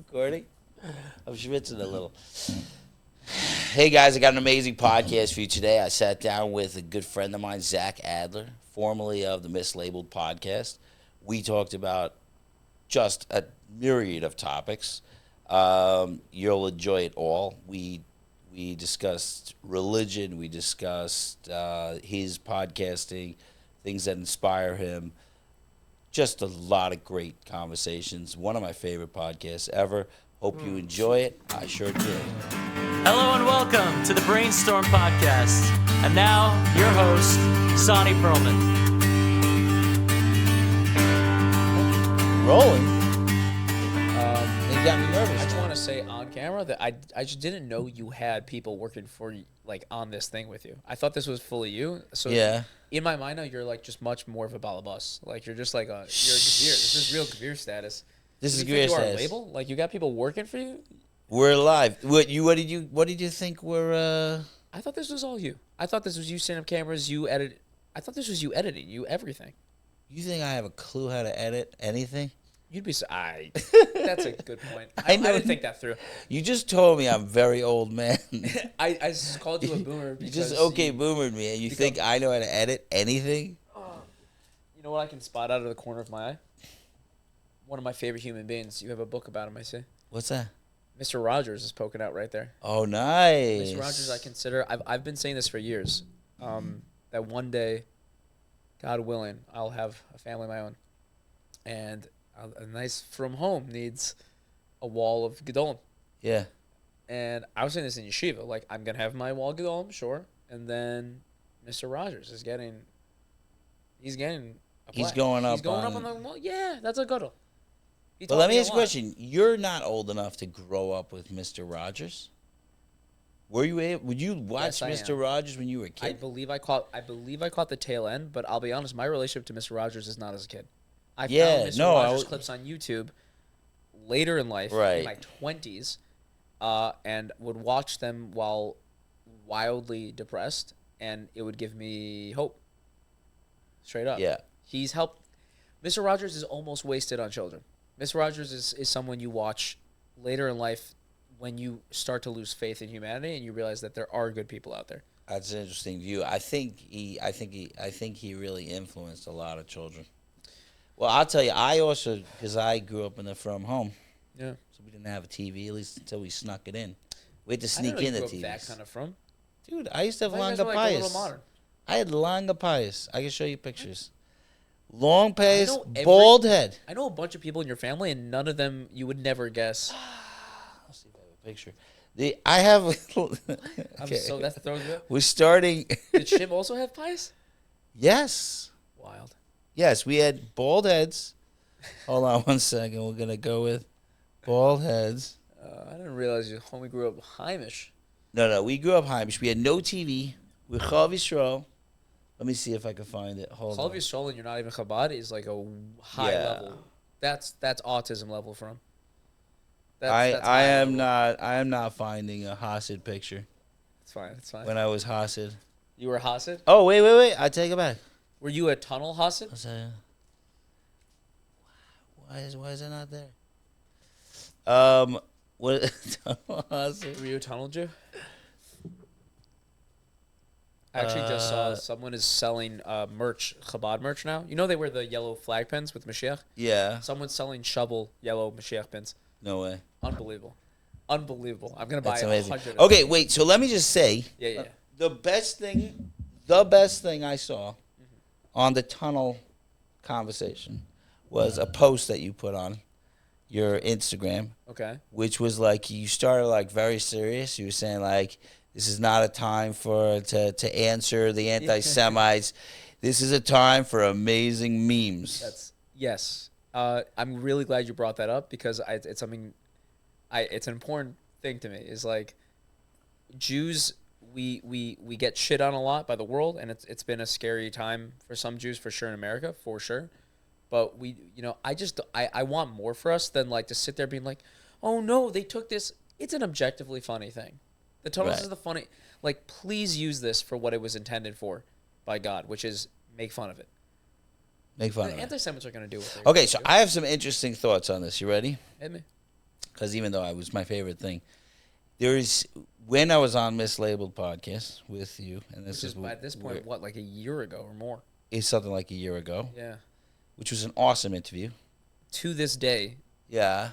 recording? I'm schwitzing a little. Hey guys, I got an amazing podcast for you today. I sat down with a good friend of mine, Zach Adler, formerly of the Mislabeled podcast. We talked about just a myriad of topics. You'll enjoy it all. We discussed religion. We discussed his podcasting, things that inspire him. Just a lot of great conversations. One of my favorite podcasts ever. Hope you enjoy it. I sure did. Hello and welcome to the Brainstorm podcast. And now, your host, Sonny Perlman. Rolling. It got me nervous. I just want to say on camera that I just didn't know you had people working for you, like on this thing with you. I thought this was fully you. So Yeah. in my mind now, you're like just much more of a balabus. Like you're just like you're a Gavir. This is real Gavir status. This is you Gavir think you are a status. label? Like you got people working for you? We're live. What did you think were I thought this was all you. I thought this was you setting up cameras, you edit. I thought this was you editing, you everything. You think I have a clue how to edit anything? You'd be that's a good point. I didn't think that through. You just told me I'm very old man. I just called you a boomer. You just boomered me, and you think I know how to edit anything? You know what I can spot out of the corner of my eye? One of my favorite human beings. You have a book about him, I see. What's that? Mr. Rogers is poking out right there. Oh, nice. Mr. Rogers, I consider. I've been saying this for years. That one day, God willing, I'll have a family of my own, and a nice from home needs a wall of Gedolim. Yeah. And I was saying this in yeshiva, like I'm gonna have my wall Gedolim, sure, and then Mr. Rogers is getting. He's going up. He's going on the wall. Yeah, that's a Gedol. Well, let me ask you a question. You're not old enough to grow up with Mr. Rogers. Were you able? Would you watch Yes, Mr. Rogers when you were a I kid? believe I caught the tail end, but I'll be honest, my relationship to Mr. Rogers is not as a kid. I found Mr. Rogers clips on YouTube later in life, in my 20s, and would watch them while wildly depressed, and it would give me hope. Straight up. Yeah. He's helped. Mr. Rogers is almost wasted on children. Mr. Rogers is someone you watch later in life when you start to lose faith in humanity and you realize that there are good people out there. That's an interesting view. I think he really influenced a lot of children. Well, I'll tell you, I also, because I grew up in a from home. Yeah. So we didn't have a TV, at least until we snuck it in. We had to sneak in the TV. That kind of from. Dude, I used to have Like Langa a Pius. little modern. I had Langa Pius. I can show you pictures. Long Pius, I know bald head. I know a bunch of people in your family, and none of them you would never guess. I'll see if I have a picture. I have. Okay. So that's throws you. We're starting. Did Shim also have pies? Yes. Wild. Yes, we had bald heads. Hold on one second. We're going to go with bald heads. I didn't realize your homie grew up Heimish. No, we grew up Heimish. We had no TV. We're Chav Yisrael. Let me see if I can find it. Hold on. Chav Yisrael and you're not even Chabad is like a high level. That's autism level from. I am not finding a Hasid picture. It's fine. When I was Hasid. You were Hasid? Oh, wait. I take it back. Were you a tunnel Hasid? Why is it not there? What tunnel Hasid? Were you a tunnel Jew? I actually just saw someone is selling merch, Chabad merch now. You know they wear the yellow flag pins with Mashiach? Yeah. Someone's selling shovel yellow Mashiach pins. No way. Unbelievable. I'm going to buy That's amazing. 100 Okay, wait. So let me just say. Yeah. The best thing I saw on the tunnel conversation was a post that you put on your Instagram. Okay. Which was like, you started like very serious. You were saying like, this is not a time to answer the anti-Semites. This is a time for amazing memes. Yes. I'm really glad you brought that up because it's something. It's an important thing to me. Is like Jews. We get shit on a lot by the world, and it's been a scary time for some Jews for sure in America for sure. But I want more for us than like to sit there being like, oh no, they took this. It's an objectively funny thing. The tunnels is the funny. Like, please use this for what it was intended for by God, which is make fun of it. Make fun of it. Anti-Semites are going to do what they're Okay, so I have some interesting thoughts on this. You ready? Hit me. because even though I was my favorite thing, when I was on Mislabeled podcast with you, and this Which is at this point, what, like a year ago or more? It's something like a year ago. Yeah. Which was an awesome interview. To this day, yeah,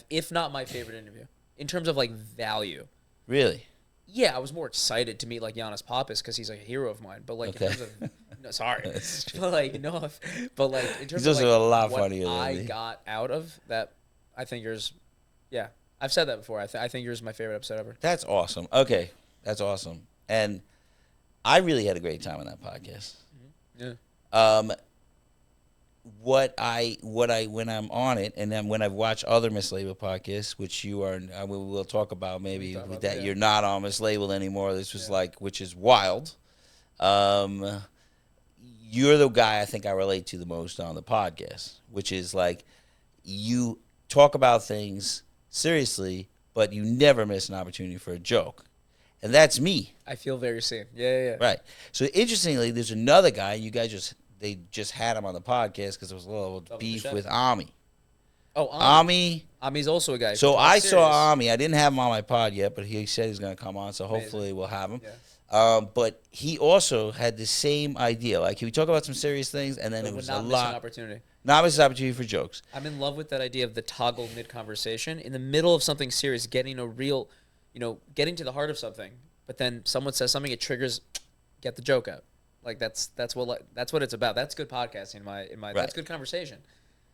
if not my favorite interview in terms of like value. Really? Yeah, I was more excited to meet like Giannis Pappas because he's like a hero of mine. But like in terms of, no, sorry, but like no, but like in terms he's of also like a lot what funnier than I me. got out of that, I think yours. Yeah, I've said that before. I think yours is my favorite episode ever. That's awesome. Okay, that's awesome. And I really had a great time on that podcast. Yeah. When I'm on it, and then when I've watched other Mislabeled podcasts, which you are, we'll talk about maybe that you're not on Mislabeled anymore. This was which is wild. You're the guy I think I relate to the most on the podcast, which is like you talk about things seriously, but you never miss an opportunity for a joke. And that's me. I feel very seen. Yeah. Right. So interestingly, there's another guy. You guys they just had him on the podcast because there was a little beef with Ami. Oh, Ami. Ami's also a guy. So I saw Ami. I didn't have him on my pod yet, but he said he's going to come on. So hopefully we'll have him. Yeah. But he also had the same idea. Like he would talk about some serious things, and then it was a lot. Not miss an opportunity for jokes. I'm in love with that idea of the toggle mid-conversation. In the middle of something serious, getting a real, getting to the heart of something, but then someone says something, it triggers, get the joke out. Like that's what it's about. That's good podcasting in my right. That's good conversation,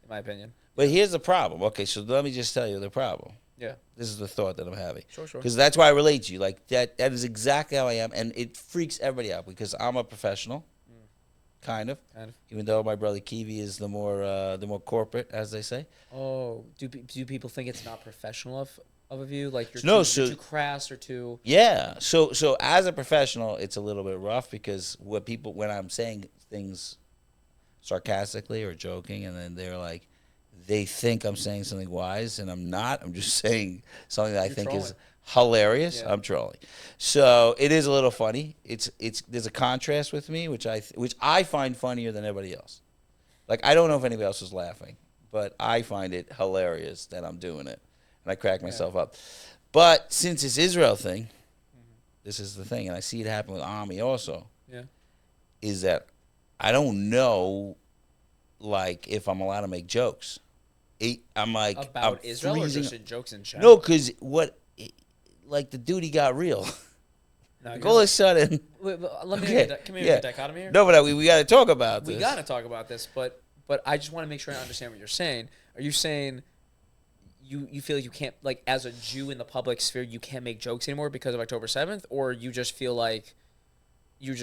in my opinion. But here's the problem. Okay, so let me just tell you the problem. Yeah. This is the thought that I'm having. Sure. Because that's why I relate to you. Like that is exactly how I am, and it freaks everybody out because I'm a professional. Kind of. Even though my brother Kiwi is the more corporate, as they say. Oh, do people think it's not professional of a view? Like you're you're too crass or too... Yeah. So as a professional, it's a little bit rough because when I'm saying things sarcastically or joking, and then they're like, they think I'm saying something wise, and I'm not. I'm just saying something that I think is hilarious. Yeah. I'm trolling. So it is a little funny. There's a contrast with me, which I find funnier than everybody else. Like I don't know if anybody else is laughing, but I find it hilarious that I'm doing it, and I crack myself up. But since it's Israel thing, this is the thing, and I see it happen with Ami also. Yeah, is that I don't know, like if I'm allowed to make jokes. I'm like about Israel or just in jokes in general. No, because like the duty got real. No, like all of a sudden. Wait, let me make a dichotomy here. No, but we got to talk about this. We got to talk about this, but I just want to make sure I understand what you're saying. Are you saying you feel like you can't, like as a Jew in the public sphere, you can't make jokes anymore because of October 7th, or you just feel like you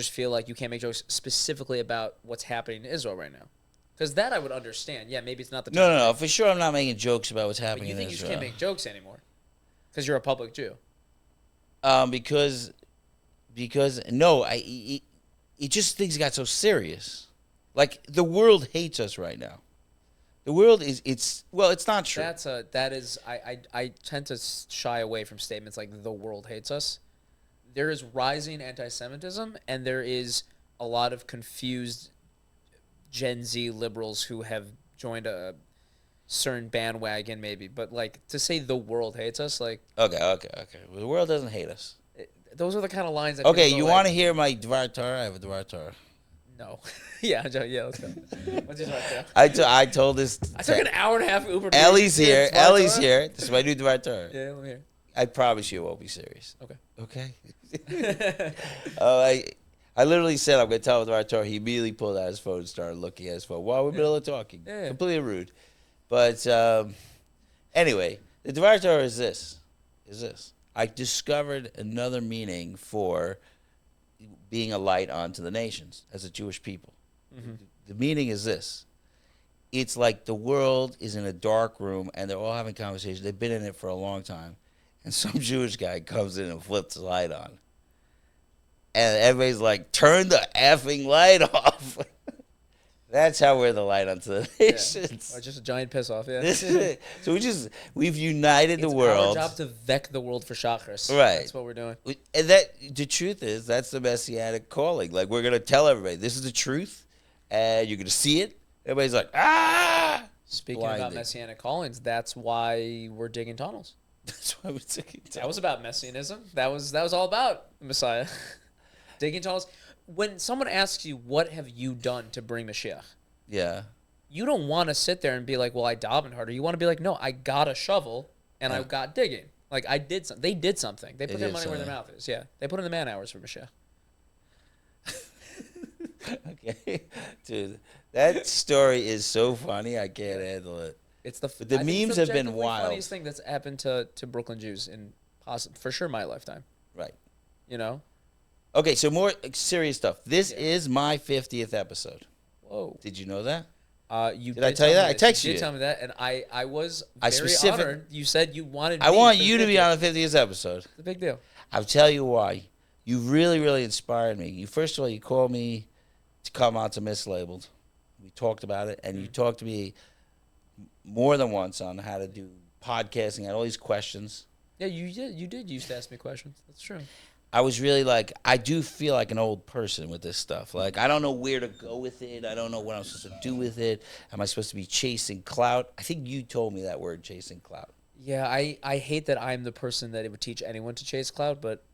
can't make jokes specifically about what's happening in Israel right now? Because that I would understand. Yeah, maybe it's not the time. No. For sure, I'm not making jokes about what's happening in Israel. You think you can't make jokes anymore because you're a public Jew? Because no, it just things got so serious. Like the world hates us right now. The world it's not true. I tend to shy away from statements like the world hates us. There is rising anti-Semitism, and there is a lot of confused Gen Z liberals who have joined a certain bandwagon, maybe. But like to say the world hates us, like okay. Well, the world doesn't hate us. Those are the kind of lines. That okay, you want to hear my Dvar Torah? I have a Dvar Torah. No. yeah, let's go. What's your Dvar Torah? I told this. I took an hour and a half Uber. Ellie's here. This is my new Dvar Torah. Yeah, let me hear. I promise you it won't be serious. Okay. I literally said I'm going to tell him Dvar Torah. He immediately pulled out his phone and started looking at his phone while we're in the middle of talking. Yeah. Completely rude. But anyway, the Dvar Torah is this. I discovered another meaning for being a light onto the nations as a Jewish people. Mm-hmm. The meaning is this. It's like the world is in a dark room and they're all having conversations. They've been in it for a long time. And some Jewish guy comes in and flips the light on. And everybody's like, turn the effing light off. That's how we're the light onto the nations. Yeah. Or just a giant piss off, yeah. So we've united the world. It's our job to veck the world for Shachris. Right. That's what we're doing. And the truth is, that's the messianic calling. Like, we're going to tell everybody, this is the truth, and you're going to see it. Everybody's like, ah! Speaking blinded. about messianic callings, that's why we're digging tunnels. That's why we're taking That was about messianism. That was all about the Messiah. Digging tunnels. When someone asks you, what have you done to bring Mashiach? Yeah. You don't want to sit there and be like, well, I davened harder. You want to be like, no, I got a shovel and I got digging. Like, I did something. They did something. They put their money where their mouth is. Yeah. They put in the man hours for Mashiach. Okay. Dude, that story is so funny. I can't handle it. It's the But the memes have been wild. Funniest thing that's happened to Brooklyn Jews in for sure my lifetime. Right. You know? Okay, so more serious stuff. This is my 50th episode. Whoa. Did you know that? Did I tell you that? I texted you. You did tell me that, and I was very honored. You said you wanted me I want for you to be on the 50th episode. It's a big deal. I'll tell you why. You really, really inspired me. First of all, you called me to come out to Mislabeled. We talked about it, and you talked to me more than once on how to do podcasting. I had all these questions. Yeah, you did used to ask me questions. That's true. I was really like, I do feel like an old person with this stuff. Like, I don't know where to go with it. I don't know what I'm supposed to do with it. Am I supposed to be chasing clout? I think you told me that word, chasing clout. Yeah, I hate that I'm the person that it would teach anyone to chase clout, but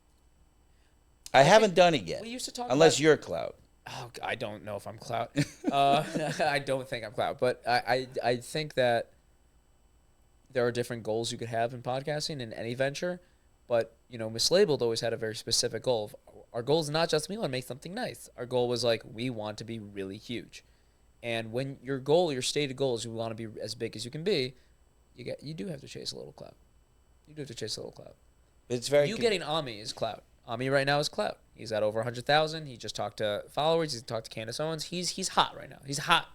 I haven't done it yet. we used to talk unless about, you're clout. Oh, I don't know if I'm clout. I don't think I'm clout, but I think that there are different goals you could have in podcasting in any venture. But, you know, Mislabeled always had a very specific goal. Our goal is not just we want to make something nice. Our goal was like, we want to be really huge. And when your stated goal is you want to be as big as you can be, you do have to chase a little clout. You do have to chase a little clout. It's very getting Ami is clout. Ami right now is clout. He's at over 100,000. He just talked to followers. He's talked to Candace Owens. He's hot right now. He's hot.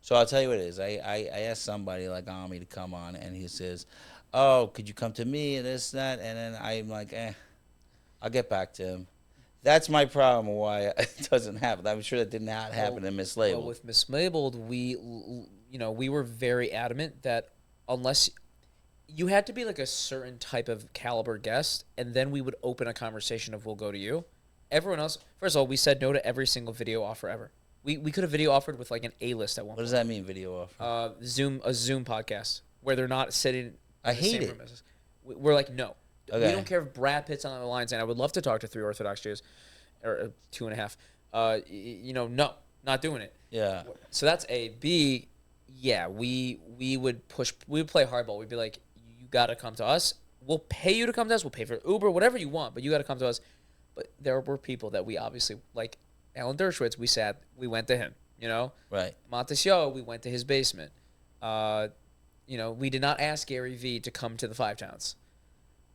So I'll tell you what it is. I asked somebody like Ami to come on, and he says, oh, could you come to me and this, that? And then I'm like, I'll get back to him. That's my problem why it doesn't happen. I'm sure that did not happen in Mislabeled. Well, with Mislabeled, we were very adamant that unless you had to be like a certain type of caliber guest, and then we would open a conversation of we'll go to you. Everyone else, first of all, we said no to every single video offer ever. We could have video offered with like an A-list at one point. What does that mean, video offer? A Zoom podcast where they're not sitting. I hate it. We're like, no. Okay. We don't care if Brad Pitt's on the line saying, I would love to talk to 3 Orthodox Jews, or 2.5. No, not doing it. Yeah. So that's A. B, yeah, we would play hardball. We'd be like, you got to come to us. We'll pay you to come to us. We'll pay for Uber, whatever you want, but you got to come to us. But there were people that we obviously, like Alan Dershowitz, we went to him, you know? Right. Montesio, we went to his basement. We did not ask Gary Vee to come to the Five Towns.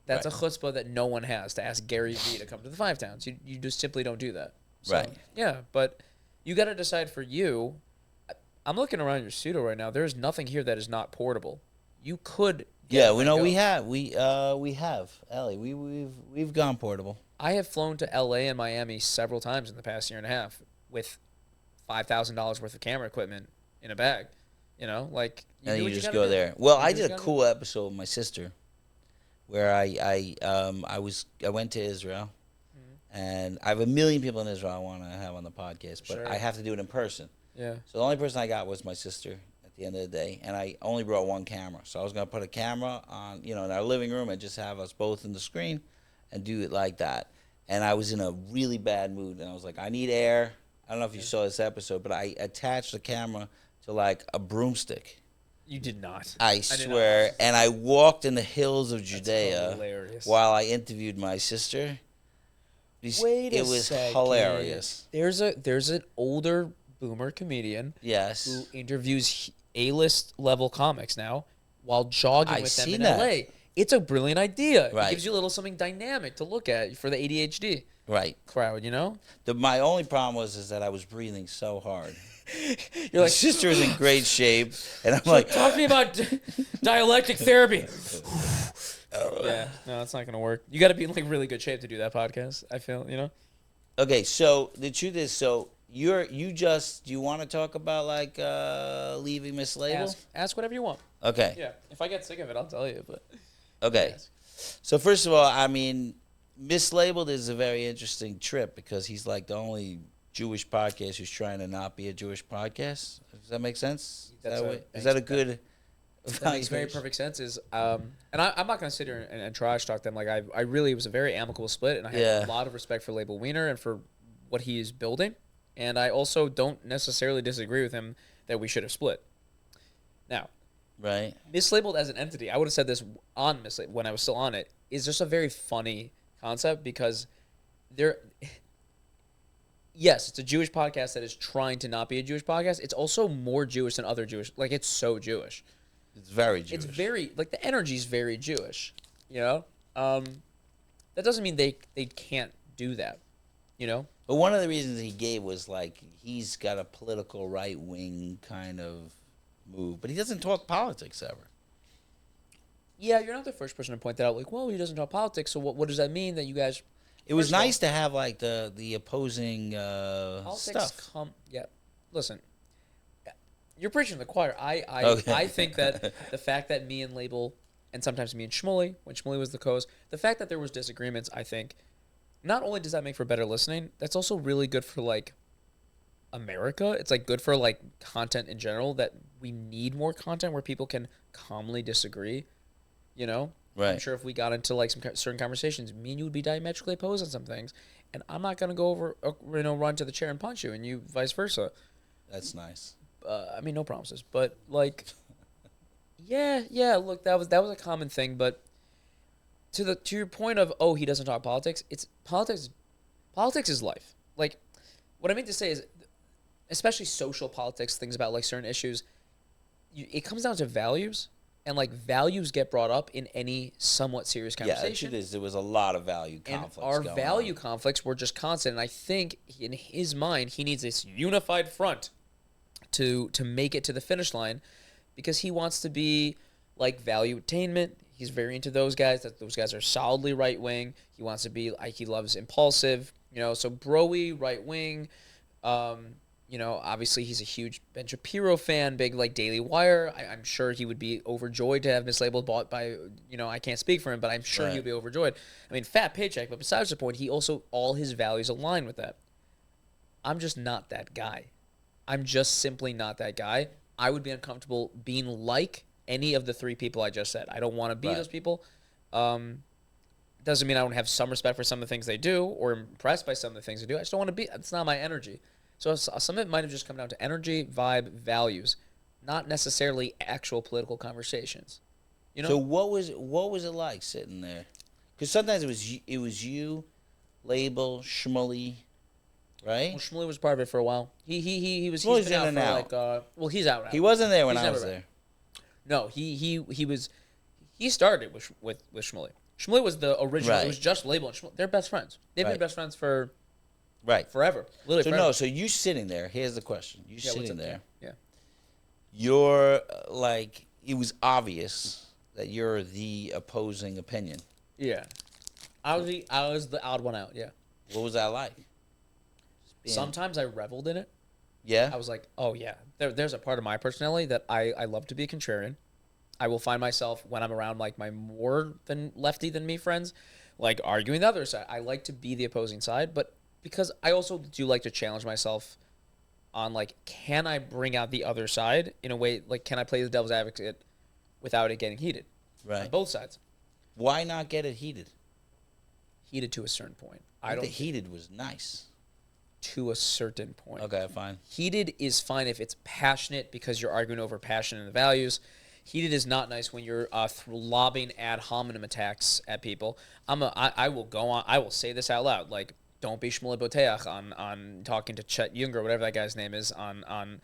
That's right. a chutzpah that no one has, to ask Gary Vee to come to the Five Towns. You just simply don't do that. So, Right. Yeah, but you got to decide for you. I'm looking around your studio right now. There's nothing here that is not portable. You could. We have Ellie. We've gone portable. I have flown to L.A. and Miami several times in the past year and a half with $5,000 worth of camera equipment in a bag. You know, like And you do just gotta go do. there. Well, You I just did a gotta cool episode with my sister, where I went to Israel, and I have a million people in Israel I want to have on the podcast, but Sure. I have to do it in person. Yeah. So the only person I got was my sister at the end of the day, and I only brought one camera. So I was gonna put a camera on, in our living room and just have us both in the screen, and do it like that. And I was in a really bad mood, and I was like, I need air. I don't know if you saw this episode, but I attached the camera to like a broomstick. You did not. I swear. And I walked in the hills of Judea hilarious. while I interviewed my sister. It was hilarious. There's an older boomer comedian Yes. who interviews A-list level comics now while jogging I with them see in that. LA. It's a brilliant idea. Right. It gives you a little something dynamic to look at for the ADHD Right. crowd, you know? My only problem is that I was breathing so hard. You're My like, sister was in great shape, and I'm like, talk to me about dialectic therapy. Yeah, no, that's not going to work. You got to be in like really good shape to do that podcast, I feel, you know? okay, so the truth is, you want to talk about like leaving Mislabel? Ask whatever you want. Okay. Yeah, if I get sick of it, I'll tell you, but... Okay. Ask. So first of all, I mean, Mislabeled is a very interesting trip because he's like the only Jewish podcast who's trying to not be a Jewish podcast. Does that make sense? Is That's that a good? That makes very perfect sense. And I'm not gonna sit here and trash talk them. Like I really, it was a very amicable split, and I have a lot of respect for Label Wiener and for what he is building. And I also don't necessarily disagree with him that we should have split. Now, right, mislabeled as an entity, I would have said this on Mislabeled when I was still on it, is just a very funny concept because yes, it's a Jewish podcast that is trying to not be a Jewish podcast. It's also more Jewish than other Jewish. Like, it's so Jewish. It's very Jewish. It's very, like, the energy is very Jewish, you know? That doesn't mean they can't do that, you know? But one of the reasons he gave was, like, he's got a political right-wing kind of move, but he doesn't talk politics ever. Yeah, you're not the first person to point that out. Like, well, he doesn't talk politics, so what does that mean that you guys... It was nice to have, like, the opposing stuff. Yeah. Listen, you're preaching to the choir. Okay. I think that the fact that me and Label, and sometimes me and Shmuley, when Shmuley was the co-host, the fact that there was disagreements, I think, not only does that make for better listening, that's also really good for, like, America. It's, like, good for, like, content in general, that we need more content where people can calmly disagree, you know? Right. I'm sure if we got into, like, some certain conversations, me and you would be diametrically opposed on some things, and I'm not gonna go over, run to the chair and punch you, and you vice versa. That's nice. I mean, no promises, but like, yeah. Look, that was a common thing, but to your point of he doesn't talk politics. It's politics. Politics is life. Like, what I mean to say is, especially social politics, things about like certain issues, it comes down to values. And, like, values get brought up in any somewhat serious conversation. Yeah, it is. There was a lot of value conflicts. And our value conflicts were just constant. And I think, in his mind, he needs this unified front to make it to the finish line because he wants to be, like, value attainment. He's very into those guys. Those guys are solidly right-wing. He wants to be, like, he loves impulsive. You know, so bro-y, right-wing. You know, obviously he's a huge Ben Shapiro fan, big like Daily Wire. I'm sure he would be overjoyed to have Mislabeled bought by, you know, I can't speak for him, but I'm sure he would be overjoyed. I mean, fat paycheck, but besides the point, he also, all his values align with that. I'm just not that guy. I'm just simply not that guy. I would be uncomfortable being like any of the three people I just said. I don't want to be those people. Doesn't mean I don't have some respect for some of the things they do or impressed by some of the things they do. I just don't want to be, it's not my energy. So some of it might have just come down to energy, vibe, values, not necessarily actual political conversations. You know. So what was it like sitting there? Because sometimes it was you, Label, Shmuley, right? Well, Shmuley was part of it for a while. He's been out for like well, he's out now. He wasn't there when I was there. No, he started with Shmuley. Shmuley was the original. Right. It was just Label and Shmuley. They're best friends. They've been best friends for. Right. Forever. Literally forever. No, so you sitting there, here's the question. You sitting there. Yeah. You're like, it was obvious that you're the opposing opinion. Yeah. I was the odd one out, yeah. What was that like? Sometimes I reveled in it. Yeah? I was like, oh yeah. There's a part of my personality that I love to be a contrarian. I will find myself when I'm around like my more than lefty than me friends, like arguing the other side. I like to be the opposing side, but because I also do like to challenge myself on, like, can I bring out the other side in a way, like, can I play the devil's advocate without it getting heated? Right. On both sides. Why not get it heated? Heated to a certain point. I think the heated was nice. To a certain point. Okay, fine. Heated is fine if it's passionate because you're arguing over passion and the values. Heated is not nice when you're lobbing ad hominem attacks at people. I will go on. I will say this out loud. Like, don't be Shmuley Boteach on talking to Chet Younger, whatever that guy's name is, on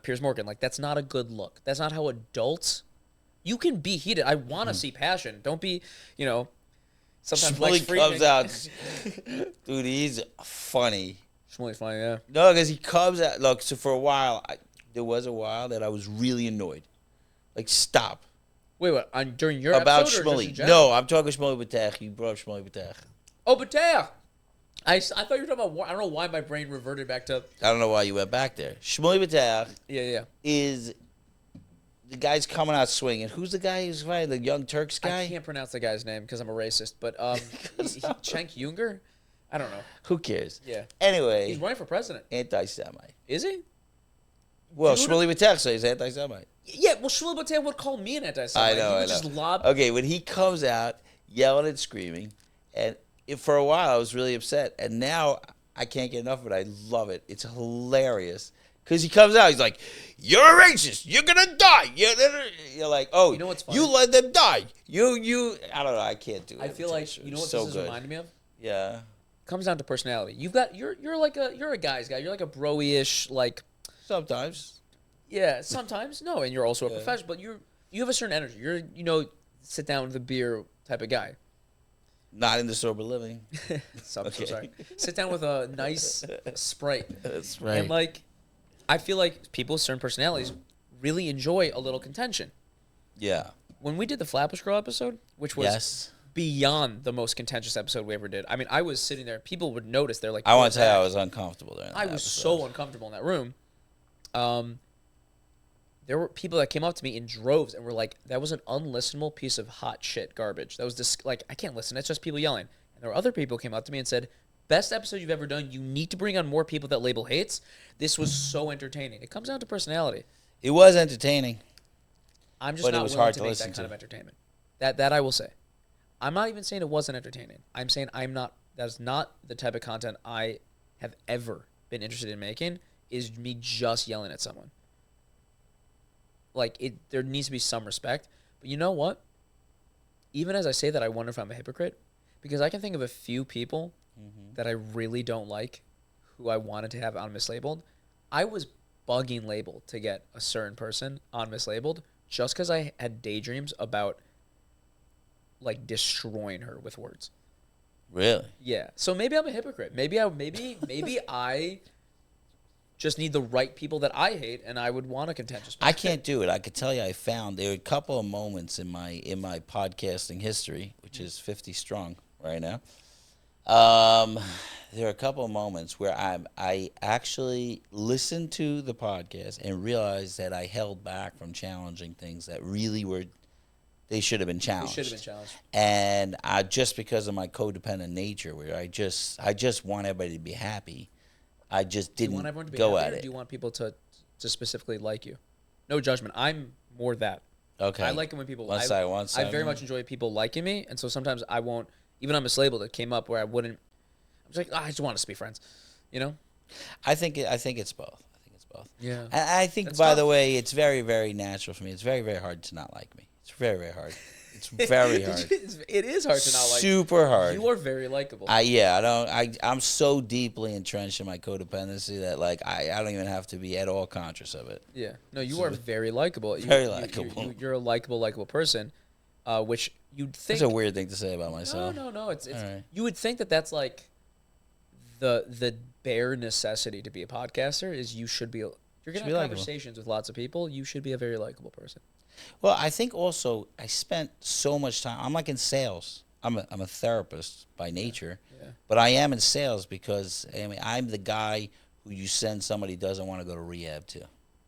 Piers Morgan. Like, that's not a good look. That's not how adults. You can be heated. I want to see passion. Don't be, you know. Sometimes Shmuley comes out, dude. He's funny. Shmuley's funny, yeah. No, because he comes out. Look, so for a while, there was a while that I was really annoyed. Like, stop. Wait, what? During your about episode or Shmuley? just in general? No, I'm talking Shmuley Boteach. You brought up Shmuley Boteach. Oh, Boteach. I thought you were talking about. I don't know why my brain reverted back to. I don't know why you went back there. Shmuley Boteach. Yeah. Is the guy's coming out swinging? Who's the guy who's fighting? The Young Turks guy? I can't pronounce the guy's name because I'm a racist. But Cenk Younger, I don't know. Who cares? Yeah. Anyway, He's running for president. anti-Semite. Is he? Well, Dude. Shmuley Patel is anti-Semite. Yeah, well, Shmuel Batea would call me an anti-Semite. I know, He would I know. just lob. Okay, when he comes out yelling and screaming, and for a while I was really upset, and now I can't get enough of it. I love it. It's hilarious. Because he comes out, he's like, "You're a racist. You're gonna die." You're like, "Oh, You know what's funny? you let them die. You." I don't know. I can't do it. I feel like you know what so this is good. reminding me of. Yeah. Comes down to personality. You're like a guy's guy. You're like a bro-ish, like, Sometimes. yeah, sometimes no, and you're also a Yeah. professional, but you have a certain energy. You're sit down with a beer type of guy. Not into sober living. So Okay. sorry. Sit down with a nice Sprite. That's right. And like, I feel like people with certain personalities really enjoy a little contention. Yeah. When we did the Flatbush Girl episode, which was Yes. beyond the most contentious episode we ever did. I mean, I was sitting there. People would notice. They're like, I want "What's to tell you, that?" I was uncomfortable there. I was so uncomfortable in that room. There were people that came up to me in droves and were like, "That was an unlistenable piece of hot shit garbage. That was just like, I can't listen. It's just people yelling." And there were other people who came up to me and said, "Best episode you've ever done. You need to bring on more people that label hates. This was so entertaining." It comes down to personality. It was entertaining. I'm just But it not was willing hard to to make listen that kind to. of entertainment. That I will say. I'm not even saying it wasn't entertaining. I'm saying that's not the type of content I have ever been interested in making, is me just yelling at someone. Like, there needs to be some respect. But you know what? Even as I say that, I wonder if I'm a hypocrite. Because I can think of a few people that I really don't like who I wanted to have on mislabeled. I was bugging labeled to get a certain person on mislabeled just because I had daydreams about, like, destroying her with words. Really? Yeah. So maybe I'm a hypocrite. Maybe I just need the right people that I hate, and I would want a contentious person. I can't do it. I could tell you I found there were a couple of moments in my podcasting history, which is 50 strong right now. There are a couple of moments where I actually listened to the podcast and realized that I held back from challenging things that really were, they should have been challenged. They should have been challenged. And just because of my codependent nature, where I just want everybody to be happy, I just Do you didn't want everyone to be go happy, at or it. do you want people to specifically like you? No judgment. I'm more that. Okay. I like it when people. One I second. very much enjoy people liking me, and so sometimes I won't. Even on mislabeled, it came up where I wouldn't. I was like, I just want us to be friends, you know. I think it's both. Yeah. And I think, That's by tough. the way, it's very, very natural for me. It's very, very hard to not like me. It's very, very hard. It's very hard. It is hard to not like. Super hard. You are very likable. I'm so deeply entrenched in my codependency that, like, I don't even have to be at all conscious of it. Yeah. No, you are very likable. Very likable. You're a likable person, which you'd think. That's a weird thing to say about myself. No. It's All right. you would think that that's like the bare necessity to be a podcaster is you should be. You're gonna Should have be likable. conversations with lots of people. You should be a very likable person. Well, I think also I spent so much time. I'm like in sales. I'm a therapist by nature, Yeah. but I am in sales because I'm the guy who you send somebody who doesn't want to go to rehab to.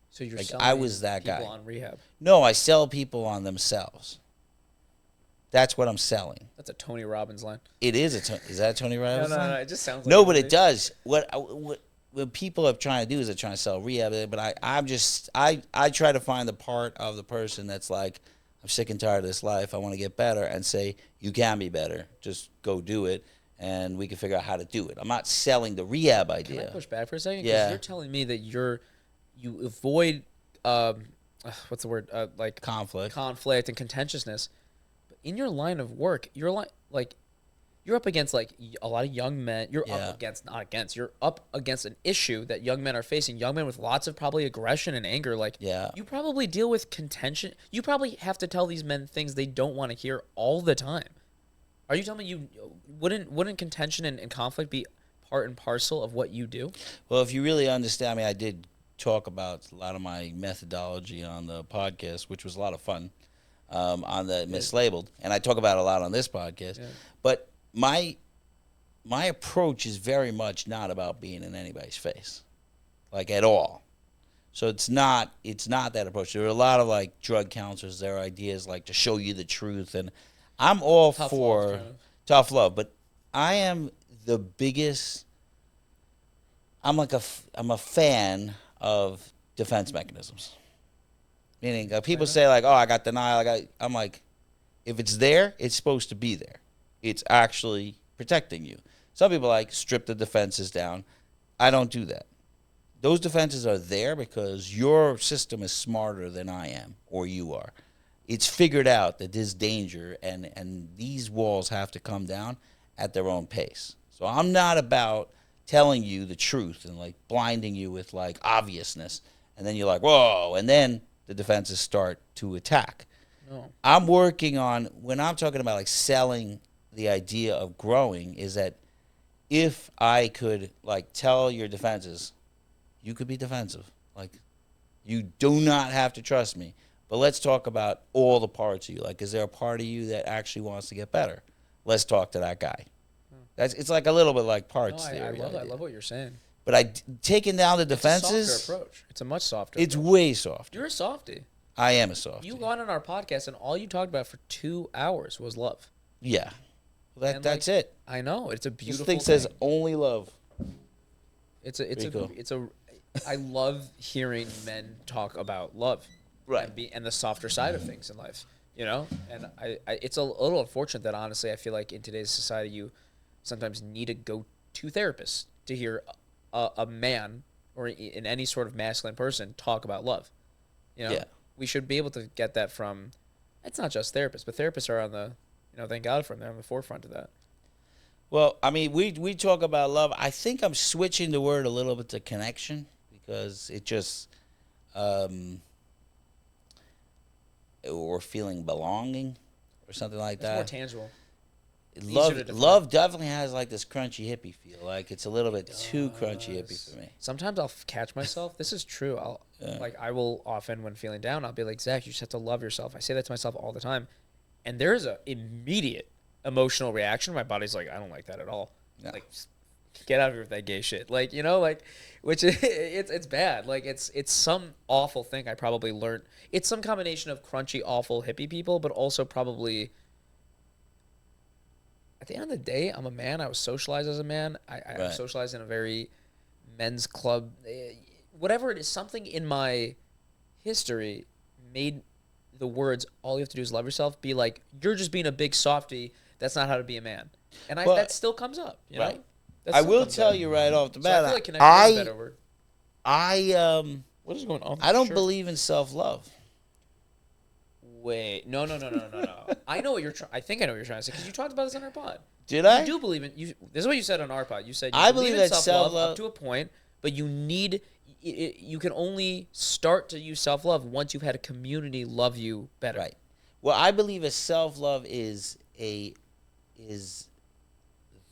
So you're Like, selling I was that people guy. on rehab. No, I sell people on themselves. That's what I'm selling. That's a Tony Robbins line. It is is that Tony Robbins? No. It just sounds like No, it but to it me. does. What people are trying to do is they're trying to sell rehab, but I try to find the part of the person that's like, I'm sick and tired of this life. I want to get better, and say, you can be better. Just go do it, and we can figure out how to do it. I'm not selling the rehab Can idea. I push back for a second? 'Cause Yeah. you're telling me that you avoid what's the word like Conflict. conflict and contentiousness, but in your line of work, you're up against like a lot of young men. You're Yeah. up against an issue that young men are facing. Young men with lots of probably aggression and anger. Like, Yeah. you probably deal with contention. You probably have to tell these men things they don't want to hear all the time. Are you telling me you wouldn't contention and conflict be part and parcel of what you do? Well, if you really understand me, I did talk about a lot of my methodology on the podcast, which was a lot of fun, on the mislabeled, and I talk about it a lot on this podcast. Yeah. But my approach is very much not about being in anybody's face, like, at all. So it's not that approach. There are a lot of like drug counselors. Their ideas like to show you the truth, and I'm all Tough for love, kind of. tough love, but I am the biggest. I'm a fan of defense mechanisms. Meaning, people say like, "Oh, I got denial." I'm like, if it's there, it's supposed to be there. It's actually protecting you. Some people like strip the defenses down. I don't do that. Those defenses are there because your system is smarter than I am or you are. It's figured out that there's danger, and these walls have to come down at their own pace. So I'm not about telling you the truth and like blinding you with like obviousness, and then you're like, whoa, and then the defenses start to attack. No. I'm working on, when I'm talking about like selling the idea of growing, is that if I could like tell your defenses, you could be defensive. Like, you do not have to trust me. But let's talk about all the parts of you. Like, is there a part of you that actually wants to get better? Let's talk to that guy. It's like a little bit like parts theory. I love what you're saying. But taking down the defenses. It's a softer approach. It's a much softer It's approach. way softer. You're a softie. I am a softie. You got on our podcast and all you talked about for 2 hours was love. Yeah. Well, that's like, it. I know. It's a beautiful This thing says only love. I love hearing men talk about love. Right. And the softer side of things in life, you know? And it's a little unfortunate that, honestly, I feel like in today's society, you sometimes need to go to therapists to hear a man or in any sort of masculine person talk about love. You know? Yeah. We should be able to get that from, it's not just therapists, but therapists are on the, thank God for them. They're on the forefront of that. Well, I mean, we talk about love. I think I'm switching the word a little bit to connection because it just, or feeling belonging or something like that. It's more tangible. Love definitely has like this crunchy hippie feel. Like it's a little bit too crunchy hippie for me. Sometimes I'll catch myself. This is true. I will often, when feeling down, I'll be like, Zach, you just have to love yourself. I say that to myself all the time. And there's a immediate emotional reaction. My body's like, I don't like that at all. Yeah. Like, get out of here with that gay shit. Like, which it's bad. Like, it's some awful thing I probably learned. It's some combination of crunchy, awful hippie people, but also probably, at the end of the day, I'm a man. I was socialized as a man. I was socialized in a very men's club. Whatever it is, something in my history made the words, all you have to do is love yourself, be like, you're just being a big softie. That's not how to be a man. And that still comes up, you know? I will tell you right off the bat. So I feel like connection is a better word. What is going on? I don't believe in self-love. Wait, no. I know what you're trying. I think I know what you're trying to say because you talked about this on our pod. Did I? You do believe in you. This is what you said on our pod. You said I believe in that self-love up to a point, but you need. You can only start to use self-love once you've had a community love you better. Right. Well, I believe a self-love is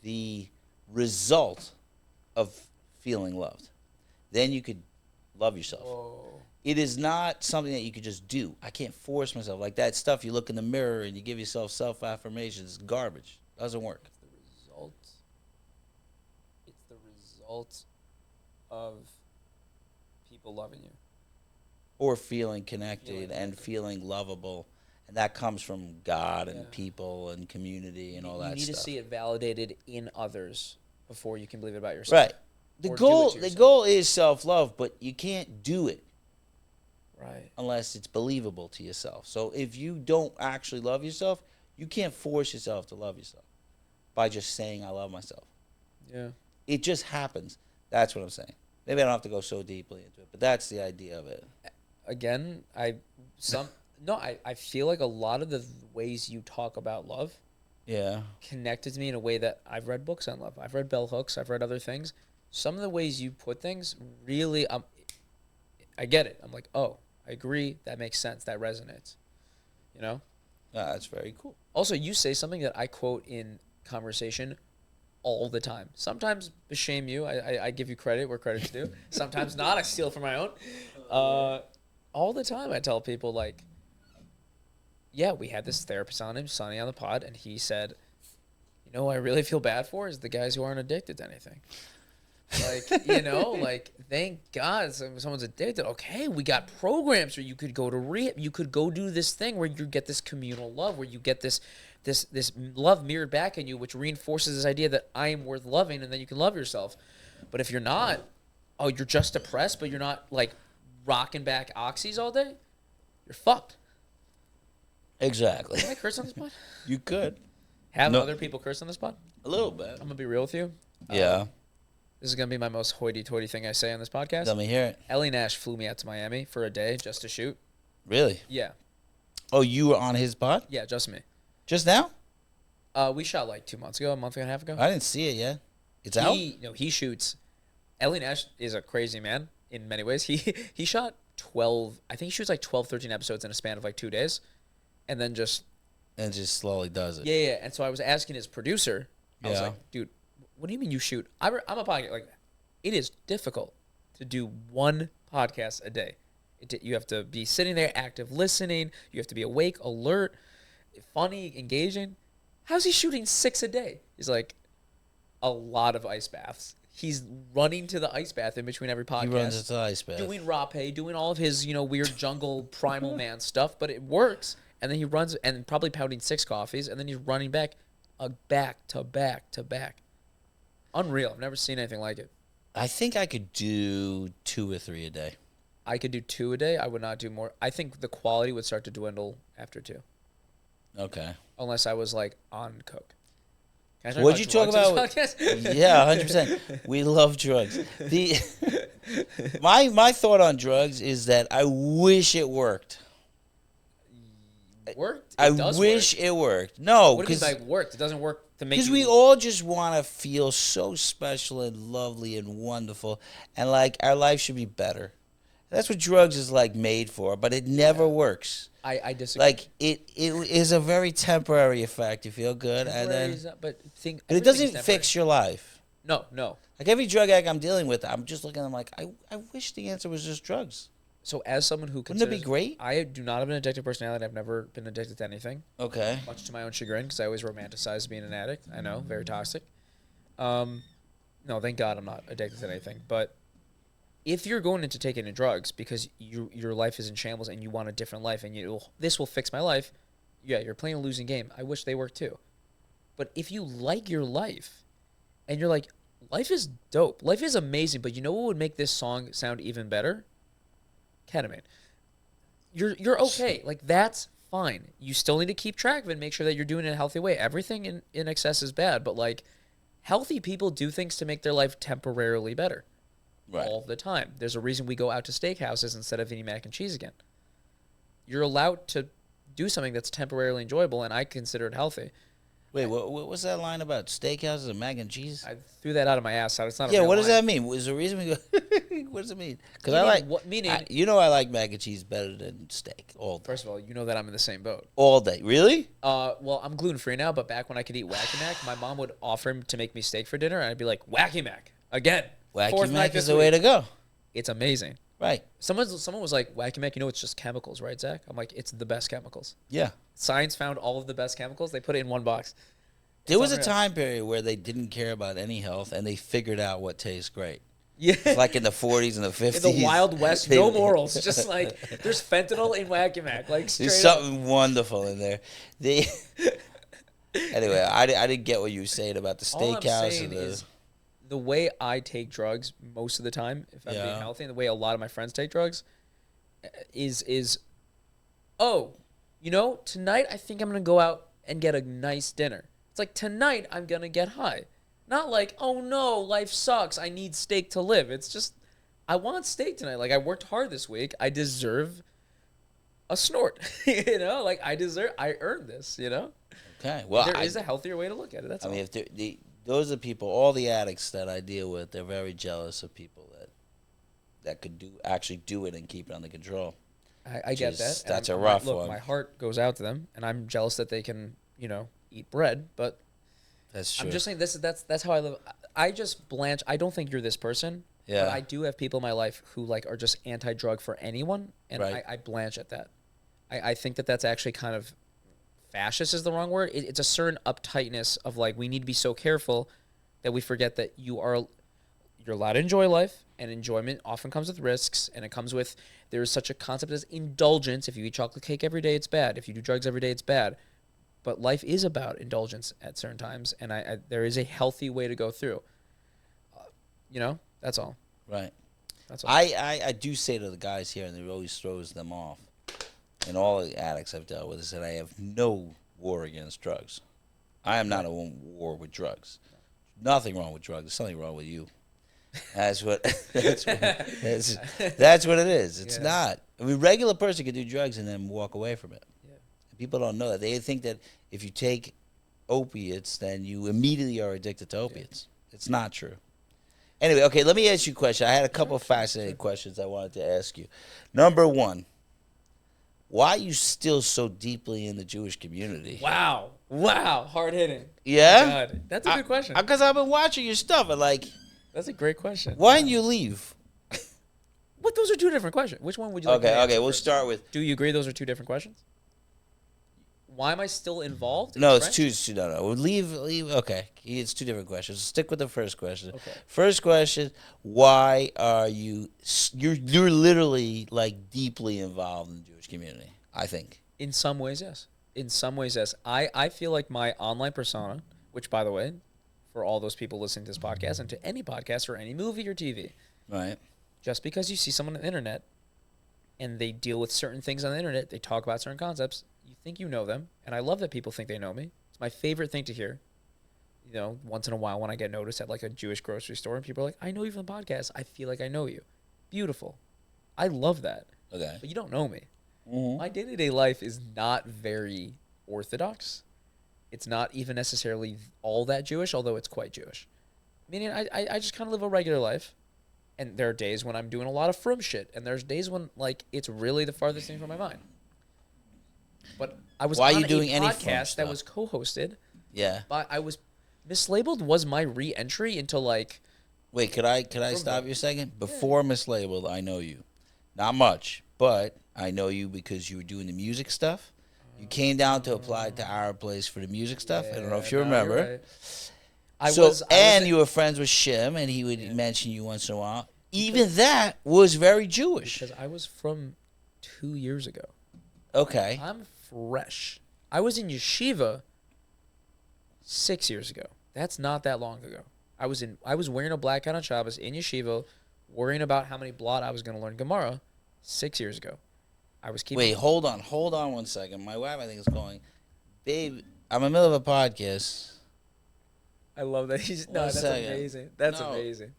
the result of feeling loved. Then you could love yourself. Whoa. It is not something that you could just do. I can't force myself. Like that stuff you look in the mirror and you give yourself self-affirmations. It's garbage. Doesn't work. It's the result of people loving you. Or feeling connected and feeling lovable. And that comes from God and people and community and all that stuff. You need to see it validated in others before you can believe it about yourself. Right. The goal is self-love, but you can't do it. Right. Unless it's believable to yourself. So if you don't actually love yourself, you can't force yourself to love yourself by just saying I love myself. Yeah. It just happens. That's what I'm saying. Maybe I don't have to go so deeply into it, but that's the idea of it. Again, I feel like a lot of the ways you talk about love connected to me in a way that I've read books on love. I've read bell hooks. I've read other things. Some of the ways you put things really, I get it. I'm like, oh, I agree. That makes sense. That resonates. You know? That's very cool. Also, you say something that I quote in conversation all the time. Sometimes shame you. I give you credit where credit's due. Sometimes not. I steal from my own. All the time I tell people, like, yeah, we had this therapist on him, Sonny, on the pod, and he said, you know who I really feel bad for is the guys who aren't addicted to anything. Like, you know, like, thank God someone's addicted. Okay, we got programs where you could go to rehab. You could go do this thing where you get this communal love, where you get this love mirrored back in you, which reinforces this idea that I am worth loving, and then you can love yourself. But if you're not, oh, you're just depressed, but you're not, like, rocking back oxys all day, you're fucked. Exactly. Can I curse on this pod? You could. Have No. other people curse on this pod? A little bit. I'm going to be real with you. Yeah. This is going to be my most hoity-toity thing I say on this podcast. Let me hear it. Ellie Nash flew me out to Miami for a day just to shoot. Really? Yeah. Oh, you were on his pod? Yeah, just me. Just now? We shot like 2 months ago, a month and a half ago. I didn't see it yet. It's out? He shoots. Ellie Nash is a crazy man in many ways. He shot 12, I think he shoots like 12, 13 episodes in a span of like 2 days. And then just... And just slowly does it. Yeah. And so I was asking his producer, I was Yeah. like, dude, what do you mean you shoot? I'm a podcast. Like, it is difficult to do one podcast a day. You have to be sitting there, active listening. You have to be awake, alert, funny, engaging. How's he shooting 6 a day? He's like, a lot of ice baths. He's running to the ice bath in between every podcast. He runs into the ice bath. Doing rape, doing all of his, weird jungle primal man stuff, but it works. And then he runs and probably pounding 6 coffees, and then he's running back to back to back. Unreal. I've never seen anything like it. I think I could do 2 or 3 a day. I could do 2 a day. I would not do more. I think the quality would start to dwindle after 2. Okay. Unless I was like on coke. Can I talk What'd you talk drugs on about? this podcast? Yeah, 100%. We love drugs. My thought on drugs is that I wish it worked. Worked? I It does wish work. it worked. No, What do you because mean by worked? It doesn't work to make you... we all just want to feel so special and lovely and wonderful, and like our life should be better. That's what drugs is like made for, but it never works. I disagree. Like it is a very temporary effect. You feel good, and Temporary then is not- but think but it everything is doesn't temporary. fix your life. No. Like every drug addict I'm dealing with, I'm just looking at them like I wish the answer was just drugs. So as someone who Wouldn't it be considers... great? I do not have an addictive personality. I've never been addicted to anything. Okay. Much to my own chagrin, because I always romanticize being an addict. I know, very toxic. No, thank God I'm not addicted to anything. But if you're going into taking drugs because your life is in shambles and you want a different life and this will fix my life, yeah, you're playing a losing game. I wish they worked too. But if you like your life and you're like, life is dope, life is amazing, but you know what would make this song sound even better? Ketamine. You're okay. Like, that's fine. You still need to keep track of it and make sure that you're doing it in a healthy way. Everything in excess is bad, but like, healthy people do things to make their life temporarily better. Right. All the time. There's a reason we go out to steakhouses instead of eating mac and cheese again. You're allowed to do something that's temporarily enjoyable, and I consider it healthy. Wait, what was that line about steakhouses and mac and cheese? I threw that out of my ass. It's not. Yeah, a real what does line. that mean? Is the reason we go? What does it mean? Because I Meaning like what- meaning- I like mac and cheese better than steak all day. First of all, you know that I'm in the same boat. All day, really? Well, I'm gluten free now, but back when I could eat Wacky Mac, my mom would offer him to make me steak for dinner, and I'd be like, Wacky Mac again. Wacky Fourth night Mac this is the way week. to go. It's amazing. Right? Someone was like, Wacky Mac, it's just chemicals, right, Zach? I'm like, it's the best chemicals. Yeah. Science found all of the best chemicals. They put it in one box. There was a unreal. time period where they didn't care about any health, and they figured out what tastes great. Yeah. It's like in the 40s and the 50s. In the Wild West, no morals. Just like, there's fentanyl in Wacky Mac. Like, straight There's up. something wonderful in there. Anyway, I didn't get what you were saying about the All I'm steakhouse. saying is, the way I take drugs most of the time, if I'm being Yeah. healthy, and the way a lot of my friends take drugs, is tonight I think I'm gonna go out and get a nice dinner. It's like, tonight I'm gonna get high. Not like, oh no, life sucks, I need steak to live. It's just, I want steak tonight. Like, I worked hard this week. I deserve a snort. Like, I earned this, Okay. Well, There is a healthier way to look at it. That's I all. mean, if those are people, all the addicts that I deal with, they're very jealous of people that could actually do it and keep it under control. I get is- that. and that's a I'm- rough look, one. my heart goes out to them, and I'm jealous that they can, eat bread. But That's true. I'm just saying that's how I live. I just blanch. I don't think you're this person. Yeah. But I do have people in my life who are just anti-drug for anyone, and Right. I blanch at that. I think that's actually kind of fascist is the wrong word. It's a certain uptightness of we need to be so careful that we forget that you're you're allowed to enjoy life, and enjoyment often comes with risks, and it comes with, there's such a concept as indulgence. If you eat chocolate cake every day, it's bad. If you do drugs every day, it's bad. But life is about indulgence at certain times, and there is a healthy way to go through. That's all. Right. That's all. I do say to the guys here, and it always throws them off, and all the addicts I've dealt with, is that I have no war against drugs. I am not a war with drugs. Nothing wrong with drugs. There's something wrong with you. That's what it is. It's not. I mean, regular person can do drugs and then walk away from it. Yeah. People don't know that. They think that if you take opiates, then you immediately are addicted to opiates. Yeah. It's not true. Anyway, okay, let me ask you a question. I had a couple of fascinating questions I wanted to ask you. Number one, why are you still so deeply in the Jewish community? Wow. Hard hitting. Yeah? God. That's a good question. Because I've been watching your stuff and That's a great question. Why didn't you leave? What? Those are two different questions. Which one would you like to answer? Okay, we'll first? start with... Do you agree those are two different questions? Why am I still involved? No, it's two. No. We'll leave. Okay, it's two different questions. Stick with the first question. Okay. First question: why are you? You're literally like deeply involved in the Jewish community. I think. In some ways, yes. I feel like my online persona, which, by the way, for all those people listening to this podcast and to any podcast or any movie or TV, right? Just because you see someone on the internet and they deal with certain things on the internet, they talk about certain concepts. You think you know them, and I love that people think they know me. It's my favorite thing to hear. Once in a while when I get noticed at like a Jewish grocery store and people are like, I know you from the podcast. I feel like I know you. Beautiful. I love that. Okay. But you don't know me. Mm-hmm. My day-to-day life is not very orthodox. It's not even necessarily all that Jewish, although it's quite Jewish. Meaning I just kind of live a regular life. And there are days when I'm doing a lot of frum shit. And there's days when like it's really the farthest thing from my mind. But I was on a podcast that was co-hosted. Yeah. But I was mislabeled was my re-entry into like. Wait, could I stop you a second? Before mislabeled, I know you, not much, but I know you because you were doing the music stuff. You came down to apply to our place for the music stuff. I don't know if you remember. Right. You were friends with Shim, and he would mention you once in a while. Even that was very Jewish. Because I was from 2 years ago. Okay. I'm fresh. I was in yeshiva 6 years ago. That's not that long ago. I was wearing a black hat on Shabbos in yeshiva, worrying about how many blot I was going to learn Gemara 6 years ago. Wait, hold on 1 second. My wife, I think, is calling. Babe, I'm in the middle of a podcast. I love that. That's amazing. That's amazing.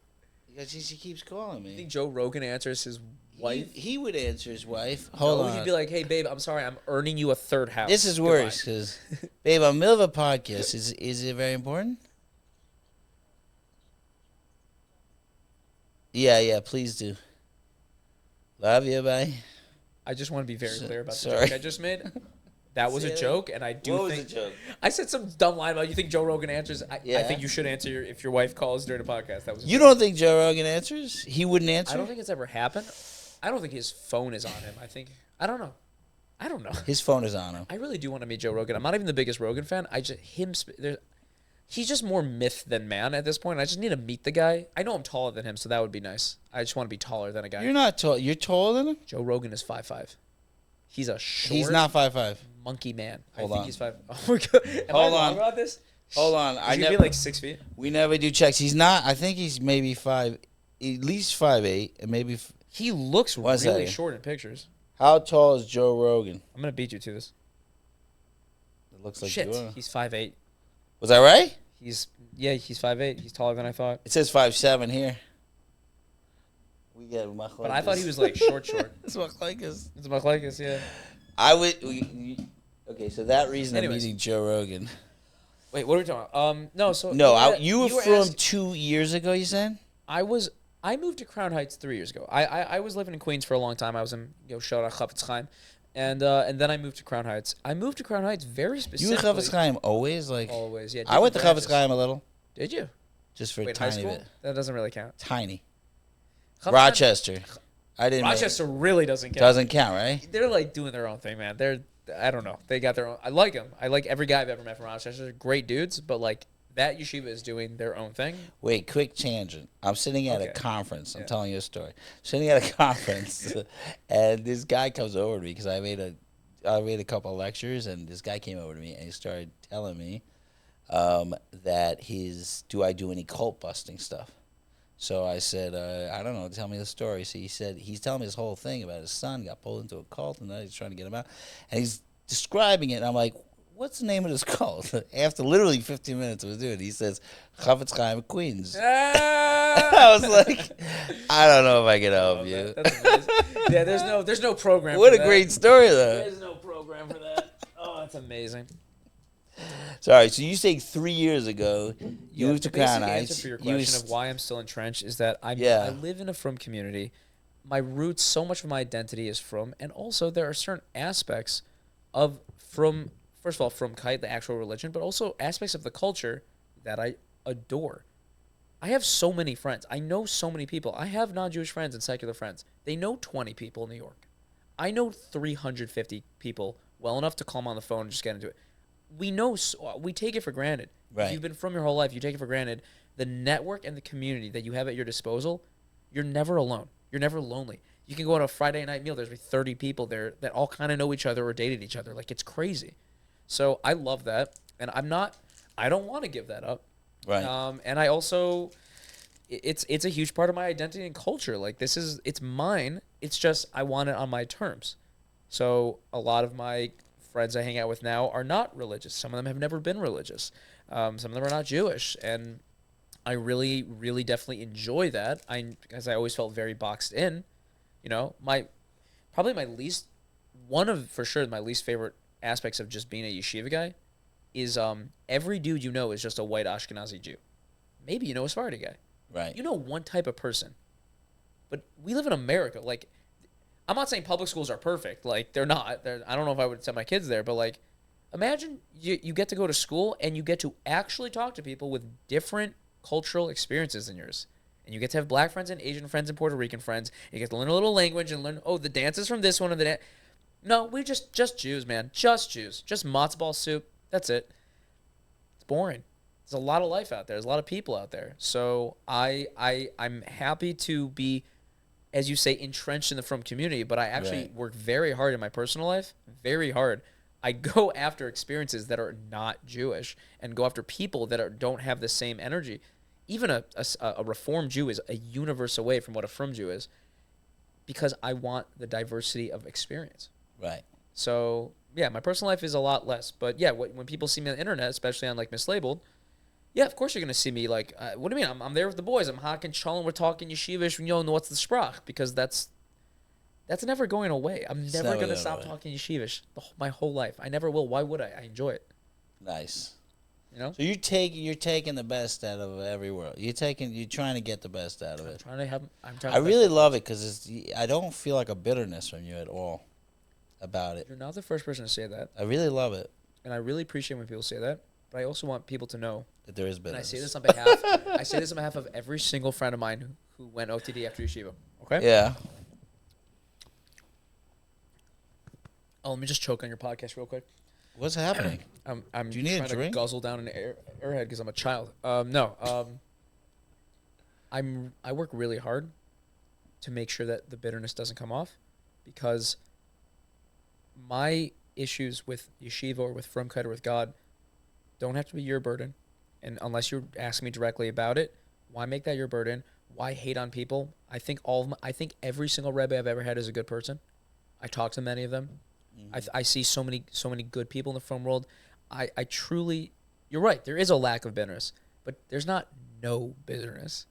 Because she keeps calling me. You think Joe Rogan answers his wife? He would answer his wife. Hold on. He'd be like, hey, babe, I'm sorry. I'm earning you a third house. This is worse because, babe, I'm in the middle of a podcast. Is it very important? Yeah, please do. Love you, bye. I just want to be very clear about the joke I just made. That was a joke, and I do what think... was the joke? I said some dumb line about you think Joe Rogan answers. I think you should answer if your wife calls during a podcast. That was. You don't think Joe Rogan answers? He wouldn't answer? I don't think it's ever happened. I don't think his phone is on him. I don't know. His phone is on him. I really do want to meet Joe Rogan. I'm not even the biggest Rogan fan. He's just more myth than man at this point. I just need to meet the guy. I know I'm taller than him, so that would be nice. I just want to be taller than a guy. You're not tall. You're taller than him? Joe Rogan is 5'5". He's a short. He's not 5'5". Monkey man. Hold I think on. he's 5. Oh my god. Am I wrong about this? Hold on. He's gonna be like 6 feet. We never do checks. He's not. I think he's maybe 5, at least 5'8", and maybe. He looks really short in pictures. How tall is Joe Rogan? I'm gonna beat you to this. It looks like shit. You are. He's 5'8". Was that right? He's 5'8". He's taller than I thought. It says 5'7" here. We get but I thought he was like short. It's Machlaikas. It's Machlaikas, yeah. I would. Okay, so that reason I'm meeting Joe Rogan. Wait, what are we talking about? No. So you were from 2 years ago. You said I moved to Crown Heights 3 years ago. I was living in Queens for a long time. I was in shout out Chafetz Chaim, and then I moved to Crown Heights. I moved to Crown Heights very specifically. You were Chafetz Chaim always always, yeah. I went to Chafetz Chaim a little. Did you? Just for a tiny bit. That doesn't really count. Tiny. Rochester. Rochester really doesn't count. Doesn't count, right? They're like doing their own thing, man. I don't know. They got their own. I like them. I like every guy I've ever met from Rochester. They're great dudes, but like that yeshiva is doing their own thing. Wait, quick tangent. I'm sitting at a Okay. conference. I'm Yeah. telling you a story. Sitting at a conference, and this guy comes over to me because I made a couple of lectures, and this guy came over to me and he started telling me that do I do any cult busting stuff? So I said, I don't know. Tell me the story. So he said he's telling me this whole thing about his son got pulled into a cult, and now he's trying to get him out, and he's describing it. And I'm like, what's the name of this cult? After literally 15 minutes of doing it, he says, Chavetz Chaim Queens. I was like, I don't know if I can help you. That's amazing. Yeah, there's no program. What for a that. great story, though. There's no program for that. Oh, that's amazing. Sorry, so you say 3 years ago you moved to the basic Crown answer Heights. for your You question was- of why I'm still entrenched is that I Yeah. live in a frum community. My roots, so much of my identity is frum, and also there are certain aspects of frum. First of all, frumkeit, the actual religion, but also aspects of the culture that I adore. I have so many friends. I know so many people. I have non-Jewish friends and secular friends. They know 20 people in New York. I know 350 people well enough to call them on the phone and just get into it. We take it for granted. Right. If you've been from your whole life, you take it for granted. The network and the community that you have at your disposal, you're never alone. You're never lonely. You can go on a Friday night meal. There's 30 people there that all kind of know each other or dated each other. Like, it's crazy. So I love that. And I don't want to give that up. Right. And I also, it's a huge part of my identity and culture. Like, it's mine. It's just, I want it on my terms. So a lot of my friends I hang out with now are not religious. Some of them have never been religious. Some of them are not Jewish. And I really, really definitely enjoy that. Because I always felt very boxed in. You know, my least favorite aspects of just being a yeshiva guy is every dude you know is just a white Ashkenazi Jew. Maybe you know a Sephardi guy. Right. You know one type of person. But we live in America. Like, I'm not saying public schools are perfect. Like, they're not. I don't know if I would send my kids there, but like, imagine you get to go to school and you get to actually talk to people with different cultural experiences than yours. And you get to have black friends and Asian friends and Puerto Rican friends. You get to learn a little language and learn, the dances from this one and the No, we're just Jews, man. Just Jews. Just matzo ball soup. That's it. It's boring. There's a lot of life out there. There's a lot of people out there. So I'm happy to be, as you say, entrenched in the frum community, but I actually work very hard in my personal life. Very hard. I go after experiences that are not Jewish and go after people that don't have the same energy. Even a Reformed Jew is a universe away from what a frum Jew is, because I want the diversity of experience. Right. So, yeah, my personal life is a lot less. But, yeah, when people see me on the internet, especially on, like, Mislabeled, yeah, of course you're going to see me, like, what do you mean? I'm there with the boys. I'm hocking, challing, we're talking yeshivish, what's the sprach? Because that's never going away. I'm never going to stop talking yeshivish my whole life. I never will. Why would I? I enjoy it. Nice. You know? So you're taking the best out of every world. You're trying to get the best out of it. I really love it because I don't feel like a bitterness from you at all about it. You're not the first person to say that. I really love it. And I really appreciate when people say that. But I also want people to know That there is and bitterness. I say this on behalf of every single friend of mine who went OTD after yeshiva. Okay? Yeah. Oh, let me just choke on your podcast real quick. What's happening? I'm Do you need a trying to drink? guzzle down an airhead because I'm a child. No. I work really hard to make sure that the bitterness doesn't come off, because my issues with yeshiva or with frumkeit or with God don't have to be your burden. And unless you're asking me directly about it, why make that your burden? Why hate on people? I think every single rebbe I've ever had is a good person. I talk to many of them. Mm-hmm. I see so many good people in the frum world. I truly, you're right, there is a lack of bitterness, but there's not no bitterness.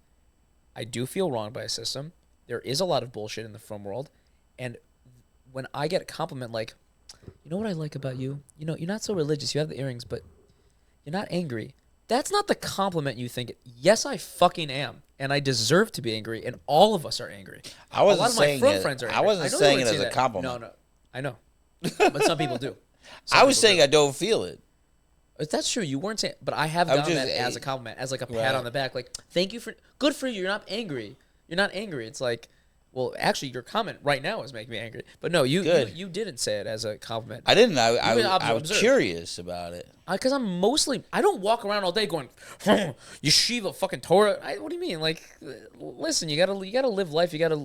I do feel wronged by a system. There is a lot of bullshit in the frum world. And when I get a compliment like, you know what I like about you? You know, you're not so religious. You have the earrings, but you're not angry. That's not the compliment you think. Yes, I fucking am. And I deserve to be angry. And all of us are angry. I wasn't a lot of my saying frum it. friends are angry. I wasn't know saying you it would as say a that. compliment. No, I know. But some people do. I was saying I don't feel it. That's true. You weren't saying, but I have I'm done just- that as a compliment, as like a pat Right. on the back. Like, thank you for, good for you. You're not angry. You're not angry. It's like, Well, actually, your comment right now is making me angry. But no, you didn't say it as a compliment. I didn't. I was curious about it. Because I don't walk around all day going, yeshiva, fucking Torah. What do you mean? Like, listen, you gotta live life. You gotta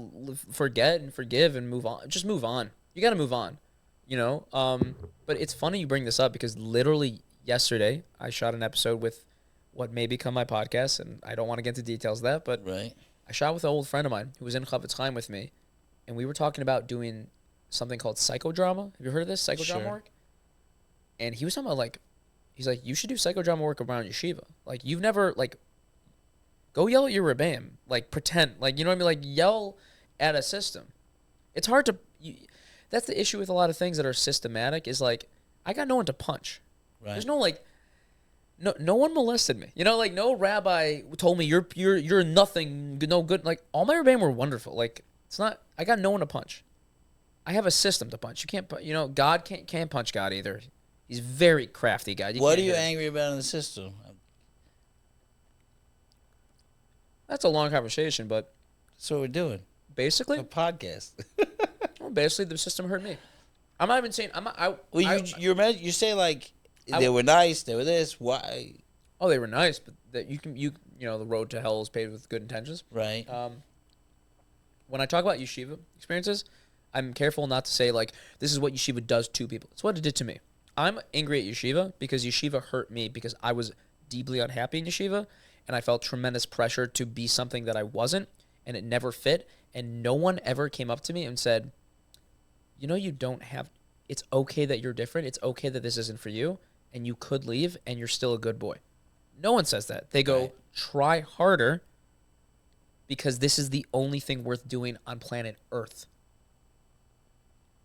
forget and forgive and move on. Just move on. You gotta move on. You know. But it's funny you bring this up because literally yesterday I shot an episode with what may become my podcast, and I don't want to get into details of that, but right. I shot with an old friend of mine who was in Chavetz Chaim with me, and we were talking about doing something called psychodrama. Have you heard of this? Psychodrama work? And he was talking about, he's like, you should do psychodrama work around yeshiva. Like, you've never, go yell at your rebbeim. Like, pretend. Like, you know what I mean? Like, yell at a system. It's hard to, that's the issue with a lot of things that are systematic is, I got no one to punch. Right. There's no, no one molested me. You know, no rabbi told me you're nothing, no good. Like, all my rebbeim were wonderful. Like, it's not, I got no one to punch. I have a system to punch. You can't, God can't punch God either. He's very crafty, God. What are you angry about in the system? That's a long conversation, but that's what we're doing. Basically, a podcast. Well, basically, the system hurt me. I'm not even saying you say they were nice. They were this. Why? Oh, they were nice, but that you know the road to hell is paved with good intentions. Right. When I talk about yeshiva experiences, I'm careful not to say this is what yeshiva does to people. It's what it did to me. I'm angry at yeshiva because yeshiva hurt me because I was deeply unhappy in yeshiva and I felt tremendous pressure to be something that I wasn't and it never fit. And no one ever came up to me and said, you know, it's okay that you're different. It's okay that this isn't for you and you could leave and you're still a good boy. No one says that. They go, try harder because this is the only thing worth doing on planet Earth.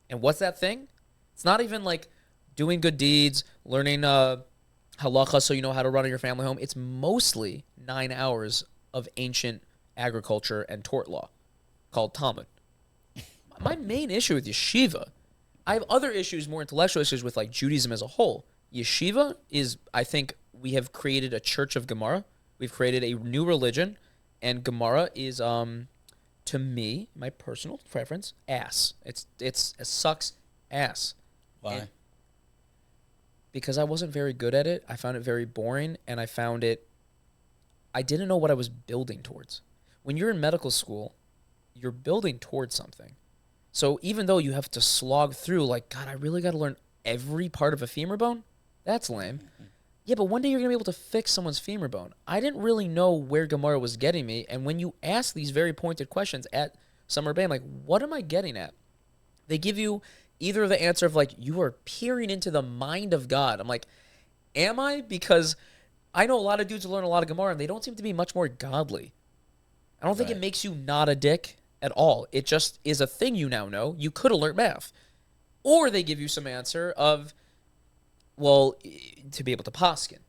And what's that thing? It's not even doing good deeds, learning halacha so you know how to run your family home. It's mostly 9 hours of ancient agriculture and tort law called Talmud. My main issue with yeshiva, I have other issues, more intellectual issues with Judaism as a whole. Yeshiva is, I think, we have created a church of Gemara. We've created a new religion, and Gemara is, to me, my personal preference, ass. It sucks ass. Why? And because I wasn't very good at it. I found it very boring, and I didn't know what I was building towards. When you're in medical school, you're building towards something. So even though you have to slog through, God, I really got to learn every part of a femur bone? That's lame. Yeah, but one day you're going to be able to fix someone's femur bone. I didn't really know where Gemara was getting me, and when you ask these very pointed questions at some rebbeim, what am I getting at? They give you either the answer of you are peering into the mind of God. I'm like, am I? Because I know a lot of dudes who learn a lot of Gemara and they don't seem to be much more godly. I don't think it makes you not a dick at all. It just is a thing you now know. You could have learned math. Or they give you some answer of, well, to be able to paskin.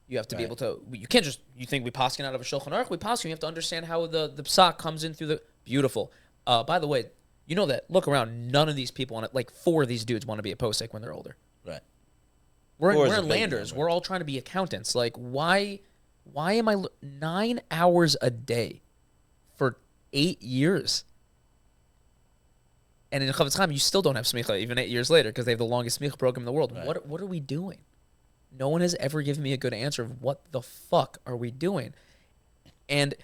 You have to be able to, you can't just, you think we paskin out of a Shulchan Aruch, we paskin, you have to understand how the psak comes in through the, beautiful. By the way, you know that, look around, none of these people want to, 4 of these dudes want to be a posek when they're older. Right. We're in Landers. We're all trying to be accountants. Why am I 9 hours a day for 8 years? And in Chavetz Chaim, you still don't have smicha even 8 years later because they have the longest smicha program in the world. Right. What are we doing? No one has ever given me a good answer of what the fuck are we doing? And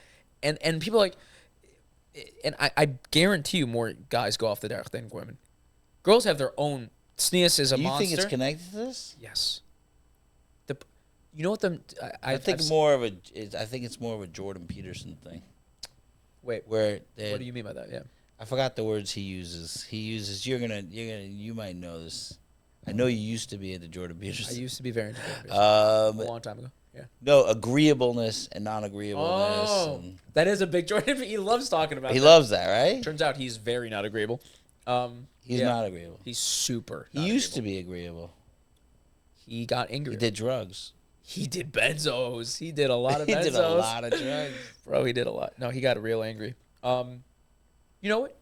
people and I guarantee you more guys go off the derech than women. Girls have their own. Sneas is a monster. You think it's connected to this? Yes. You know what I think it's more of a Jordan Peterson thing. Wait, what do you mean by that? Yeah. I forgot the words he uses. You might know this. I know you used to be into Jordan Peterson. I used to be very into Jordan Peterson. A long time ago. Yeah. No, agreeableness and non-agreeableness. Oh, that is a big Jordan. He loves talking about. He loves that, right? Turns out he's very not agreeable. He's not agreeable. He's super. He used to be agreeable. He got angry. He did drugs. He did benzos. He did a lot of benzos. He did a lot of drugs. Bro, he did a lot. No, he got real angry. You know what?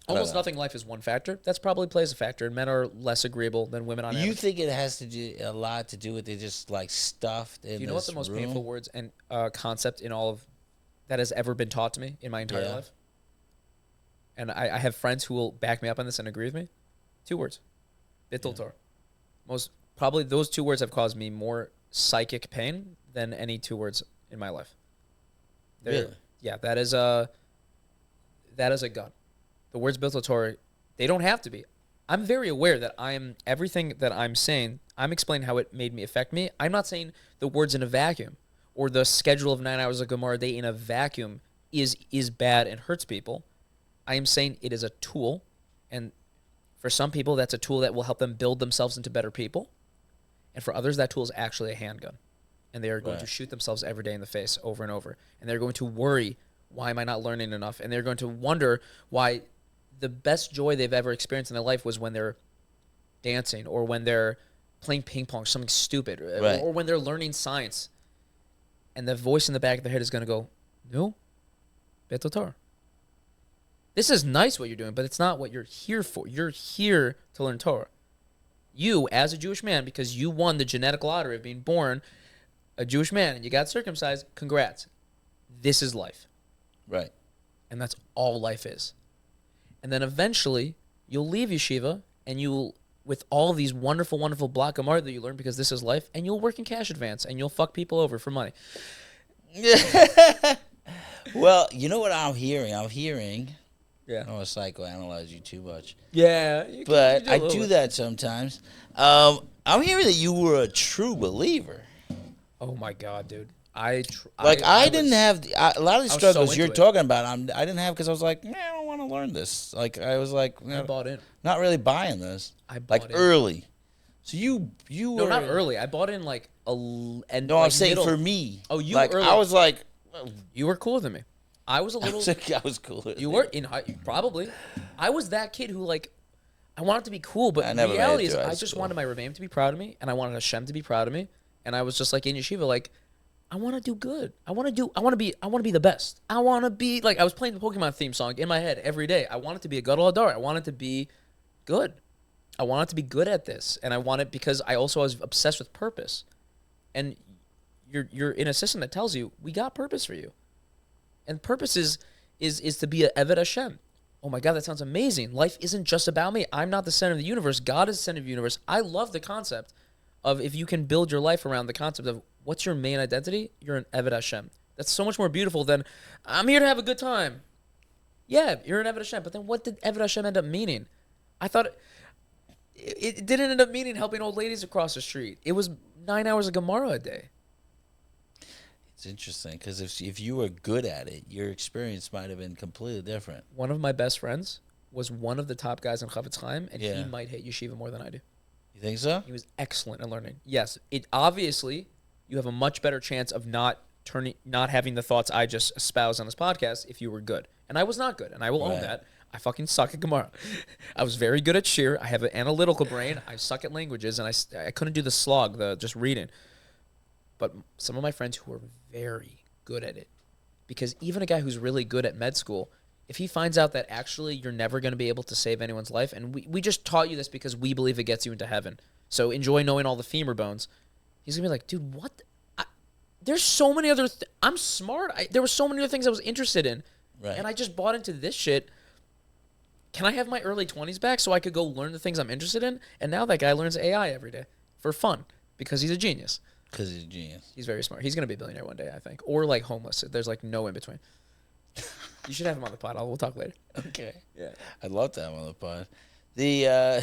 Almost nothing in life is one factor. That's probably plays a factor. And men are less agreeable than women on average. You think it has to do a lot to do with it just stuffed in this room? Do you know what the most painful words and concept in all of that has ever been taught to me in my entire life. And I have friends who will back me up on this and agree with me. 2 words. Bittul Torah. Probably those 2 words have caused me more psychic pain than any 2 words in my life. Really? Yeah, that is a gun. The words Bittul Torah, they don't have to be. I'm very aware that everything that I'm saying, I'm explaining how it made me affect me. I'm not saying the words in a vacuum or the schedule of 9 hours of Gemara a day in a vacuum is bad and hurts people. I am saying it is a tool, and for some people, that's a tool that will help them build themselves into better people. And for others, that tool is actually a handgun. And they are going to shoot themselves every day in the face over and over. And they're going to worry, why am I not learning enough? And they're going to wonder why the best joy they've ever experienced in their life was when they're dancing or when they're playing ping pong, something stupid, or when they're learning science. And the voice in the back of their head is going to go, no, Bittul Torah. This is nice what you're doing, but it's not what you're here for. You're here to learn Torah. You, as a Jewish man, because you won the genetic lottery of being born a Jewish man and you got circumcised, congrats. This is life. Right. And that's all life is. And then eventually, you'll leave yeshiva, and you'll, with all these wonderful, wonderful block of art that you learn because this is life, and you'll work in cash advance, and you'll fuck people over for money. Well, you know what I'm hearing? Yeah. I don't want to psychoanalyze you too much. Yeah. But I do that sometimes. I'm hearing that you were a true believer. Oh, my God, dude. I didn't have a lot of the struggles you're into it. talking about. I didn't have because I was like, I don't want to learn this. Like I was like, I bought in. Not really buying this. I bought in early. So you were no, not early. I bought in like No, like I'm saying for me. Oh, you like were early. I was like, You were cooler than me. I was a little. I was cooler. You were in probably. I was that kid who like. I wanted to be cool, but I the never made reality it is, through high I just school. wanted my Rebbeim to be proud of me, and I wanted Hashem to be proud of me, and I was just like in yeshiva, like. I want to do good. I want to be the best. I want to be like I was playing the Pokemon theme song in my head every day. I wanted to be a Gadol Hadar. I wanted to be good. I wanted to be good at this, and I wanted because I also was obsessed with purpose. And you're in a system that tells you we got purpose for you, and purpose is to be a Eved Hashem. Oh my God, that sounds amazing. Life isn't just about me. I'm not the center of the universe. God is the center of the universe. I love the concept of if you can build your life around the concept of what's your main identity? You're an Eved Hashem. That's so much more beautiful than, I'm here to have a good time. Yeah, you're an Eved Hashem. But then what did Eved Hashem end up meaning? I thought it didn't end up meaning helping old ladies across the street. It was 9 hours of Gemara a day. It's interesting because if you were good at it, your experience might have been completely different. One of my best friends was one of the top guys in Chavetz Chaim, and Yeah. he might hate yeshiva more than I do. You think so? He was excellent at learning. Yes, it obviously you have a much better chance of not having the thoughts I just espoused on this podcast if you were good. And I was not good, and I will own Right. that. I fucking suck at Gemara. I was very good at shir. I have an analytical brain. I suck at languages, and I couldn't do the slog, the just reading. But some of my friends who were very good at it, because even a guy who's really good at med school, if he finds out that actually you're never going to be able to save anyone's life, and we just taught you this because we believe it gets you into heaven, so enjoy knowing all the femur bones, he's going to be like, dude, what? There's so many other I'm smart. There were so many other things I was interested in, Right. and I just bought into this shit. Can I have my early 20s back so I could go learn the things I'm interested in? And now that guy learns AI every day for fun because he's a genius. Because he's a genius. He's very smart. He's going to be a billionaire one day, I think. Or like homeless. There's like no in between. You should have him on the pod. We'll talk later. Okay. Yeah. I'd love to have him on the pod. I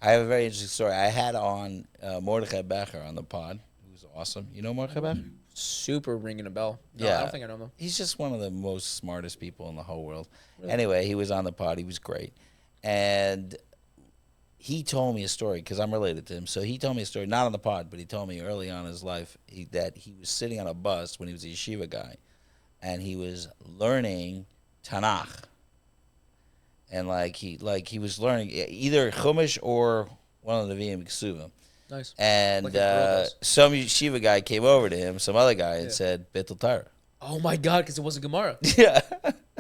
have a very interesting story. I had on Mordechai Becher on the pod, who's awesome. You know Mordechai Becher? Super ringing a bell. No, Yeah. I don't think I know him. He's just one of the most smartest people in the whole world. Really? Anyway, he was on the pod. He was great. And he told me a story because I'm related to him. So he told me a story, not on the pod, but he told me early on in his life that he was sitting on a bus when he was a yeshiva guy, and he was learning Tanakh. And he was learning either Chumash or one of the Nevi'im Ksuvim. Nice. And Like a girl does. some yeshiva guy came over to him, some other guy, and said, Bittul Torah. Oh my God, because it wasn't Gemara. Yeah.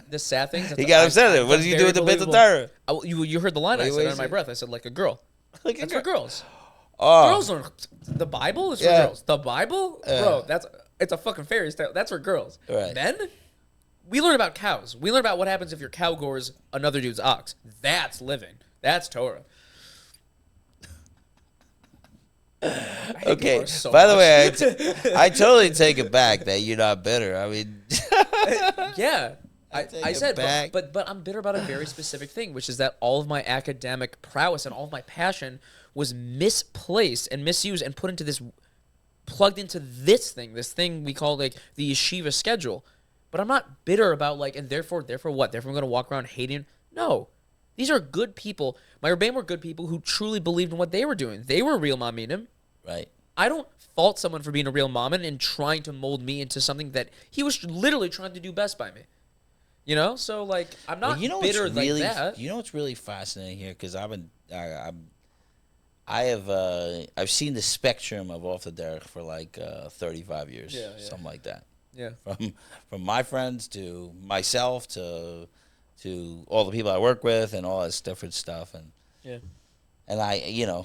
The sad thing. He got upset at it. What did you do with the Bittul Torah? You heard the line I Wait, said wait, under my say- breath. I said like a girl. Like a That's girl. for girls. Oh. Girls learn. The Bible is for Yeah. girls. The Bible? Bro, it's a fucking fairy tale. That's for girls. Right. Men? we learn about cows. We learn about what happens if your cow gores another dude's ox. That's living. That's Torah. Okay. By the way, I totally take it back that you're not bitter. I mean, yeah. I said, back. but I'm bitter about a very specific thing, which is that all of my academic prowess and all of my passion was misplaced and misused and put into this, plugged into this thing we call like the yeshiva schedule. But I'm not bitter about like, and therefore what? Therefore I'm going to walk around hating? No. These are good people. My Rebbeim were good people who truly believed in what they were doing. They were real maminim. right. I don't fault someone for being a real mamin and trying to mold me into something that he was literally trying to do best by me. You know? So, like, I'm not bitter like that. You know what's really fascinating here? Because I've seen the spectrum of off the derech for like 35 years, something like that. Yeah. From my friends to myself to all the people I work with and all this different stuff, and I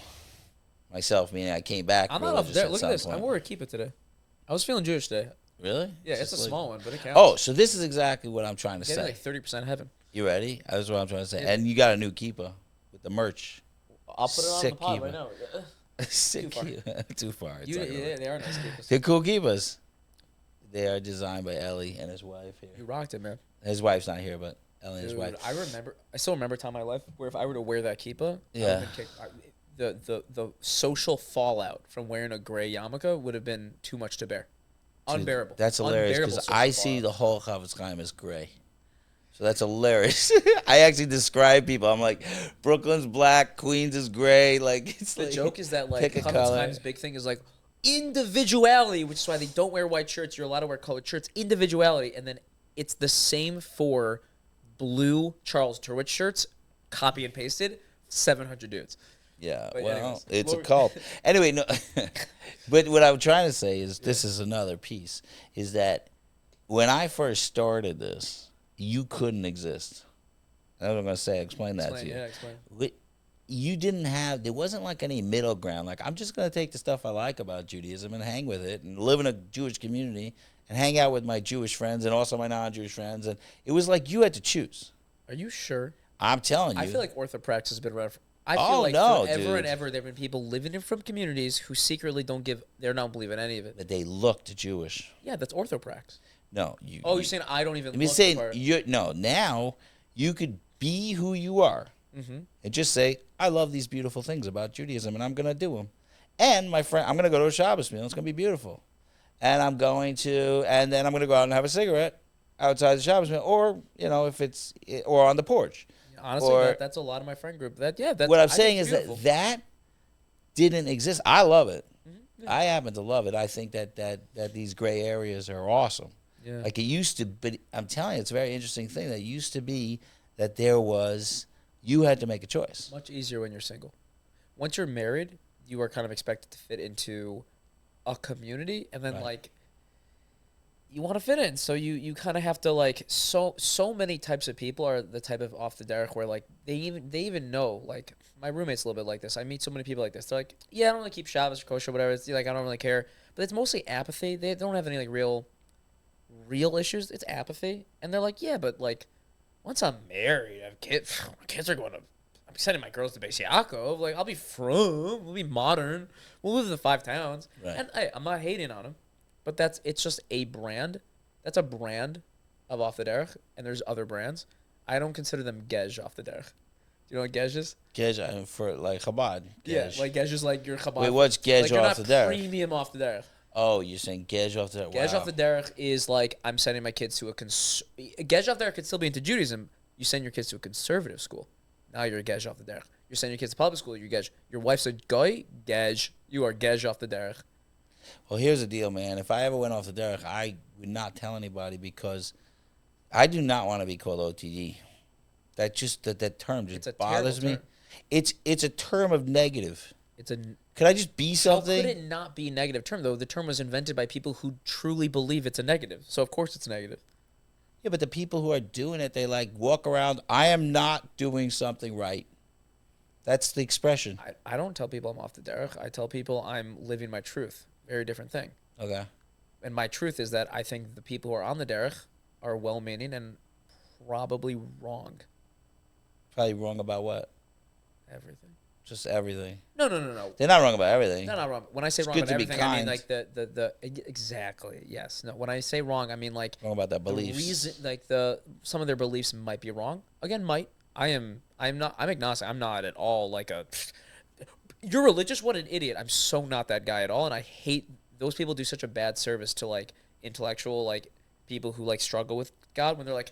myself, meaning I came back. I'm not off there. Look at this. I'm wearing a kippah today. I was feeling Jewish today. Really? Yeah, it's a small one, but it counts. Oh, so this is exactly what I'm trying to say. Like 30% heaven. You ready? That's what I'm trying to say. Yeah. And you got a new kippah with the merch. I'll put it on the pod right now. Sick kippah. Too far. Yeah, they are nice kippahs. They're cool kippahs. They are designed by Ellie and his wife here. You rocked it, man. His wife's not here, but Ellie and his wife. I still remember a time in my life where if I were to wear that kippah, yeah. The social fallout from wearing a gray yarmulke would have been too much to bear. Unbearable. That's hilarious because I see the whole Chavetz Chaim as gray. So that's hilarious. I actually describe people. I'm like, Brooklyn's black, Queens is gray. Like it's the like, joke is that like Chavetz Chaim's big thing is like individuality, which is why they don't wear white shirts. You're allowed to wear colored shirts. Individuality, and then it's the same for blue Charles Turwitz shirts, copy and pasted, 700 dudes. Yeah, but well, anyways, it's a cult. Anyway, no. But what I'm trying to say is this is another piece, is that when I first started this, you couldn't exist. That's what I'm going to say. Explain that to you. Yeah, explain. You didn't have, there wasn't like any middle ground. Like, I'm just going to take the stuff I like about Judaism and hang with it and live in a Jewish community and hang out with my Jewish friends and also my non-Jewish friends. And it was like you had to choose. Are you sure? I'm telling you. I feel like orthoprax has been around for, I feel like forever and ever there have been people living from communities who secretly don't believe in any of it. But they looked Jewish. Yeah, that's orthoprax. No. You're saying I don't even look saying now you could be who you are and just say, I love these beautiful things about Judaism and I'm going to do them. And my friend, I'm going to go to a Shabbos meal. It's going to be beautiful. And then I'm going to go out and have a cigarette outside the Shabbos meal or, or on the porch. Honestly, that's a lot of my friend group. What I'm saying is that didn't exist. I love it. Yeah. I happen to love it. I think that these gray areas are awesome. Yeah. Like it used to, but I'm telling you, it's a very interesting thing. That used to be that you had to make a choice. Much easier when you're single. Once you're married, you are kind of expected to fit into a community, and then you want to fit in, so you kind of have to like so many types of people are the type of off the derech where like they even know, like my roommate's a little bit like this. I meet so many people like this. They're like, yeah, I don't really keep Shabbos or kosher or whatever. It's like I don't really care, but it's mostly apathy. They don't have any like real issues. It's apathy, and they're like, yeah, but like once I'm married, I have kids. My kids are going to. I'm sending my girls to Beis Yaakov. Like I'll be we'll be modern. We'll live in the 5 towns, and hey, I'm not hating on them. But it's just a brand. That's a brand of off the derech, and there's other brands. I don't consider them gej off the derech. Do you know what gej is? Gej for like Chabad. Gej. Yeah, like gej is like your Chabad. Wait, what's gej off the derech? You're not premium off the derech. Oh, you're saying gej off the derech? Gej off the derech is like I'm sending my kids to gej off the derech could still be into Judaism. You send your kids to a conservative school. Now you're a gej off the derech. You're sending your kids to public school. You're gej. Your wife's a goy. Gej. You are gej off the derech. Well, here's the deal, man. If I ever went off the derech, I would not tell anybody because I do not want to be called OTD. That term just bothers me. Term. It's a term of negative. Could I just be something? How could it not be a negative term, though? The term was invented by people who truly believe it's a negative. So, of course, it's negative. Yeah, but the people who are doing it, they like walk around, I am not doing something right. That's the expression. I don't tell people I'm off the derech. I tell people I'm living my truth. Very different thing. Okay. And my truth is that I think the people who are on the derech are well-meaning and probably wrong. Probably wrong about what? Everything. Just everything. No. They're not wrong about everything. No, not wrong. When I say It's wrong good about to be everything, I mean kind. like the exactly. Yes. No. When I say wrong, I mean like Wrong about their the beliefs. reason, like some of their beliefs might be wrong. Again, might. I'm agnostic. I'm not at all like a. You're religious? What an idiot! I'm so not that guy at all, and I hate those people. Do such a bad service to like intellectual like people who like struggle with God when they're like,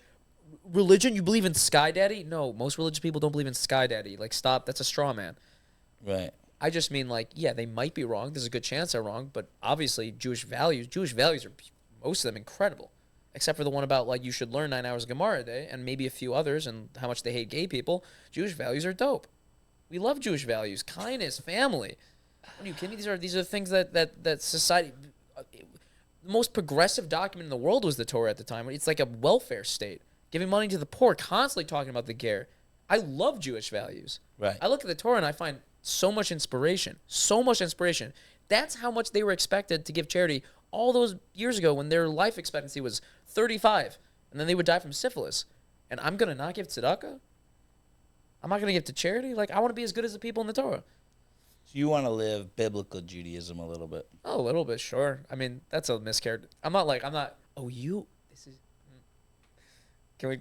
religion? You believe in Sky Daddy? No, most religious people don't believe in Sky Daddy. Like, stop. That's a straw man. Right. I just mean like, yeah, they might be wrong. There's a good chance they're wrong, but obviously Jewish values are most of them incredible, except for the one about like you should learn 9 hours of Gemara a day, and maybe a few others, and how much they hate gay people. Jewish values are dope. We love Jewish values, kindness, family. What are you kidding me? These are things that society. The most progressive document in the world was the Torah at the time. It's like a welfare state, giving money to the poor, constantly talking about the ger. I love Jewish values. Right. I look at the Torah and I find so much inspiration. So much inspiration. That's how much they were expected to give charity all those years ago when their life expectancy was 35. And then they would die from syphilis. And I'm going to not give tzedakah? I'm not going to give to charity? Like, I want to be as good as the people in the Torah. So you want to live biblical Judaism a little bit. Oh, a little bit, sure. I mean, that's a mischaracter. This is... Can we,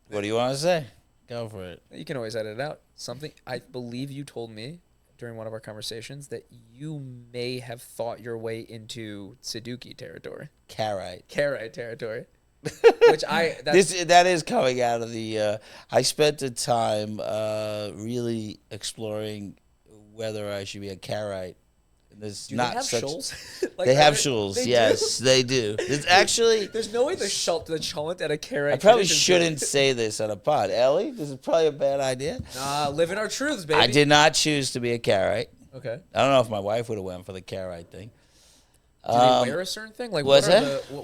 What do you want to say? Go for it. You can always edit it out. Something I believe you told me during one of our conversations that you may have thought your way into Tzeduki territory. Karite territory. Which that is coming out of the I spent the time really exploring whether I should be a Karite. There's do not they have such shuls? Like, they have shuls, they yes, do? they do. There's actually There's no way the shulant at a Karite. I probably tradition- shouldn't say this on a pod. Ellie, this is probably a bad idea. Nah, living our truths, baby. I did not choose to be a Karite. Okay. I don't know if my wife would have went for the Karite thing. Do they wear a certain thing? Like, what's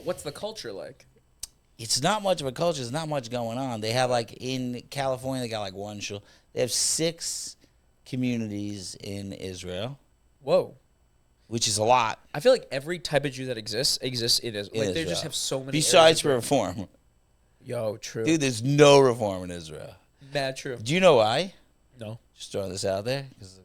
what's the culture like? It's not much of a culture. There's not much going on. They have, like, in California, they got, like, one shul. They have 6 communities in Israel, Whoa. which is a lot. I feel like every type of Jew that exists in Israel. Like, they just Israel. have so many. Besides areas for reform. Yo, true. Dude, there's no reform in Israel. Mad true. Do you know why? No. Just throwing this out there. 'Cause,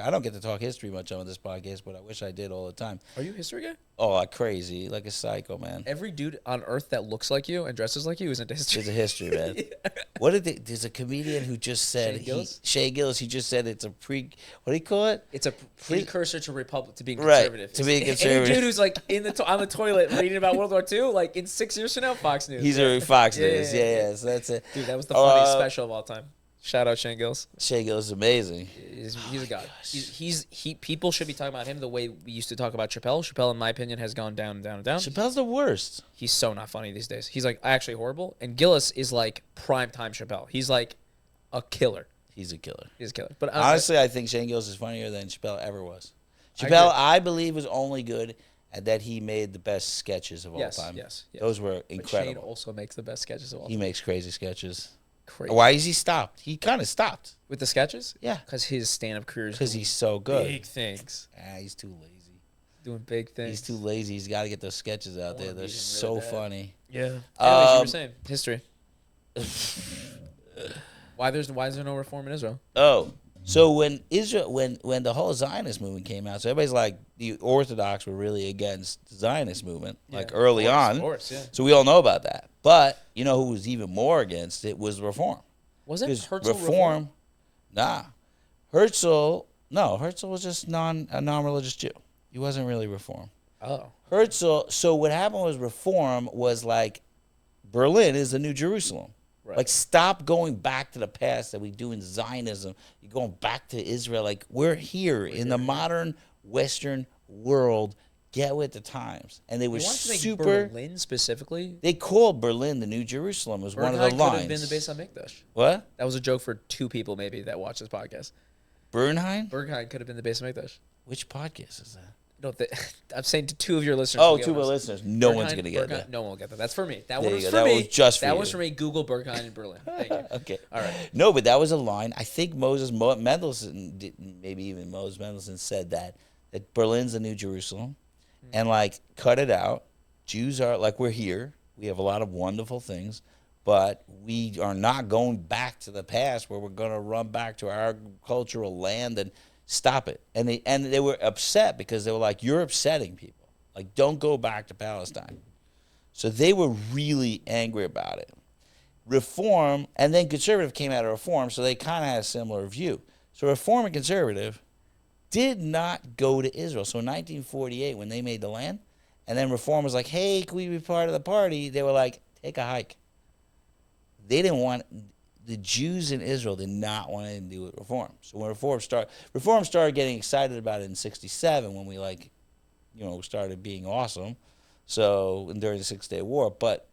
I don't get to talk history much on this podcast, but I wish I did all the time. Are you a history guy? Oh, like crazy. Like a psycho, man. Every dude on earth that looks like you and dresses like you is into history. There's a history, man. What did they, there's a comedian who just said Shea Gillis? He just said it's a what do you call it? It's a precursor to being Right, conservative. to being Any conservative. dude who's like on the toilet reading about World War II, like in 6 years from now, Fox News. He's a Fox Yeah, News. Yeah. So that's it. Dude, that was the funniest special of all time. Shout out Shane Gillis. Shea Gillis is amazing. He's a god. People should be talking about him the way we used to talk about Chappelle. Chappelle, in my opinion, has gone down and down and down. Chappelle's the worst. He's so not funny these days. He's like actually horrible. And Gillis is like prime time Chappelle. He's like a killer. He's a killer. He's a killer. But Honestly, I think Shane Gillis is funnier than Chappelle ever was. I Chappelle, agree. I believe, was only good at that he made the best sketches of all time. Yes. Those were But Shane incredible. also makes the best sketches of all He time. makes crazy sketches. Crazy. Why is he stopped? He kind of stopped. With the sketches? Yeah. Because his stand-up career is Because he's so good. big things. He's too lazy. Doing big things. He's too lazy. He's got to get those sketches out there. wanna They're beat him so really bad. funny. Yeah. Anyways, you were saying history. Why is there no reform in Israel? Oh, so when the whole Zionist movement came out, so everybody's like, the Orthodox were really against the Zionist movement, like Yeah, early on. Of course, yeah. So we all know about that. But you know who was even more against it was Reform. Was it Because Herzl Reform? Nah. Herzl was just a non-religious Jew. He wasn't really Reform. Oh. Herzl, so what happened was Reform was like, Berlin is the New Jerusalem. Right. Like, stop going back to the past that we do in Zionism. You're going back to Israel. Like, we're here in the modern Western world. Get with the times. And they were You want to make super. Berlin specifically? They called Berlin the New Jerusalem. Was one of the Berghain lines. could have been the Beis HaMikdash. What? That was a joke for 2 people maybe that watch this podcast. Bernheim? Berghain could have been the Beis HaMikdash. Which podcast is that? No, I'm saying to 2 of your listeners. Oh, to be 2 of our honest. listeners. No Berghain- one's going to get Berghain- that. No one will get that. That's for me. That There one you was go. for That me. was just for That you. was for me. Google Berghain in Berlin. Thank you. Okay. All right. No, but that was a line. I think Mendelssohn, maybe even Moses Mendelssohn said that Berlin's the New Jerusalem. And, like, cut it out. Jews are, like, we're here. We have a lot of wonderful things, but we are not going back to the past where we're going to run back to our agricultural land and stop it. And they were upset because they were like, you're upsetting people. Like, don't go back to Palestine. So they were really angry about it. Reform, and then conservative came out of Reform, so they kind of had a similar view. So Reform and conservative did not go to Israel. So in 1948, when they made the land, and then Reform was like, hey, can we be part of the party? They were like, take a hike. They didn't want, the Jews in Israel did not want anything to do with Reform. So when Reform started getting excited about it in 1967 when we started being awesome. So during the 6 Day War, but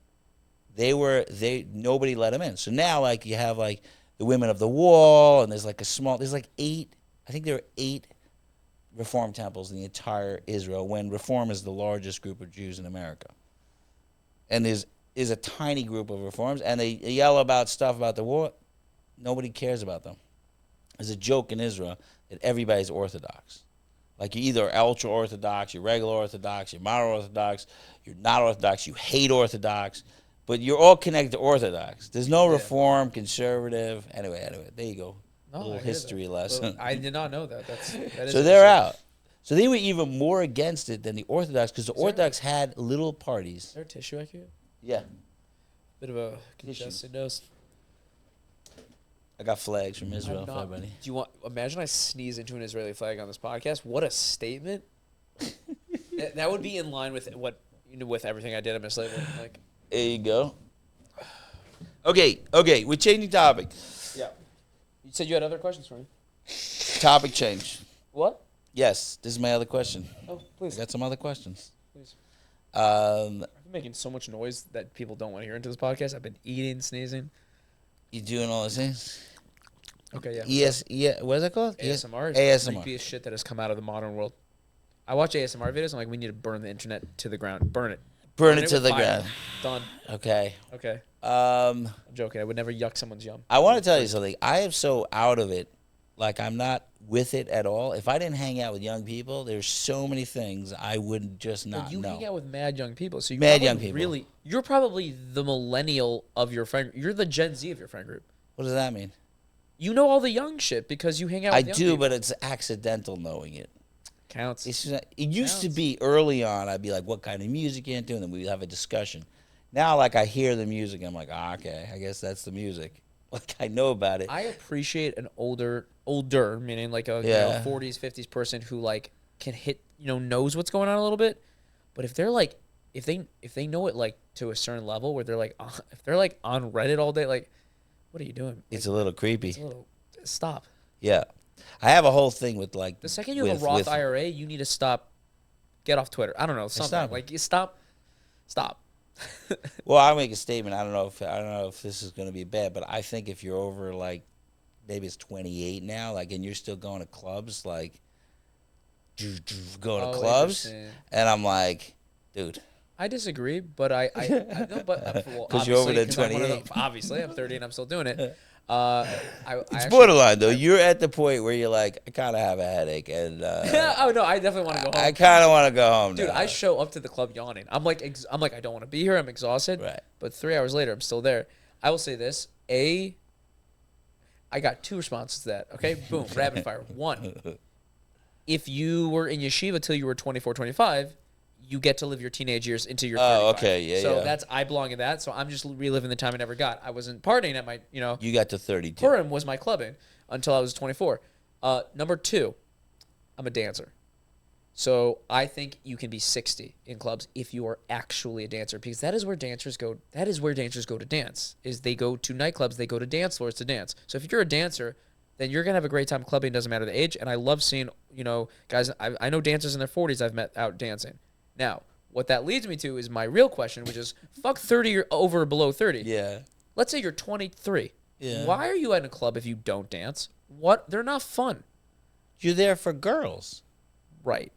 nobody let them in. So now you have the Women of the Wall, and there's eight, I think there are 8 Reform temples in the entire Israel, when Reform is the largest group of Jews in America. And there's a tiny group of Reforms, and they yell about stuff about the war. Nobody cares about them. There's a joke in Israel that everybody's Orthodox. Like, you're either ultra-Orthodox, you're regular Orthodox, you're modern Orthodox, you're not Orthodox, you hate Orthodox, but you're all connected to Orthodox. There's no Reform, conservative. Anyway, there you go. A little history lesson. Well, I did not know that. That is so they're out. So they were even more against it than the Orthodox, because the Orthodox had little parties. Is there a tissue accurate? Yeah. Bit of a congested nose. I got flags from Israel for everybody. Do you imagine I sneeze into an Israeli flag on this podcast? What a statement. That would be in line with with everything I did at Mislabeling. Like, there you go. Okay, we're changing topic. Yeah. You said you had other questions for me. Topic change. What? Yes, this is my other question. Oh, please. I got some other questions. Please. I've been making so much noise that people don't want to hear into this podcast. I've been eating, sneezing. You doing all those things? Okay, yeah. What is it called? ASMR. ASMR. The creepiest shit that has come out of the modern world. I watch ASMR videos. I'm like, we need to burn the internet to the ground. Burn it. Burn it to with the fire. ground. Done. Okay. I'm joking. I would never yuck someone's yum. I want to tell you something. I am so out of it. Like, I'm not with it at all. If I didn't hang out with young people, there's so many things I would just not you know. hang out with mad young people. So you're probably the millennial of your friend. You're the Gen Z of your friend group. What does that mean? You know all the young shit because you hang out with young people. But it's accidental knowing it. Counts. It used to be early on, I'd be like, what kind of music you into? And then we'd have a discussion. Now, I hear the music, I'm like, okay, I guess that's the music. Like, I know about it. I appreciate an older, meaning like a 40s, 50s person who can hit, knows what's going on a little bit. But if they're if they know it to a certain level where they're if they're on Reddit all day, what are you doing? It's a little creepy. Stop. Yeah. I have a whole thing with the second you have a Roth IRA, you need to stop. Get off Twitter. I don't know, something. You stop. Well, I'll make a statement. I don't know if this is going to be bad, but I think if you're over maybe it's 28 now, and you're still going to clubs, going to clubs, and I'm like, dude. I disagree, but I no, but because you're over the 28. Obviously, I'm 30 and I'm still doing it. It's borderline though. You're at the point where you're like, I kind of have a headache, and oh no, I definitely want to go home. I kind of want to go home, dude. now. I show up to the club yawning. I'm like, I don't want to be here. I'm exhausted. Right. But 3 hours later, I'm still there. I will say this: I got 2 responses to that. Okay, boom, rapid fire. 1, if you were in yeshiva till you were 24, 25. You get to live your teenage years into your 35. Oh, okay, yeah, so yeah. I belong in that. So I'm just reliving the time I never got. I wasn't partying at my, You got to 32. Purim was my clubbing until I was 24. Number 2, I'm a dancer. So I think you can be 60 in clubs if you are actually a dancer, because that is where dancers go. That is where dancers go to dance. Is they go to nightclubs, they go to dance floors to dance. So if you're a dancer, then you're gonna have a great time clubbing. Doesn't matter the age. And I love seeing, guys. I know dancers in their 40s I've met out dancing. Now, what that leads me to is my real question, which is, fuck 30 or over or below 30. Yeah. Let's say you're 23. Yeah. Why are you at a club if you don't dance? They're not fun. You're there for girls. Right.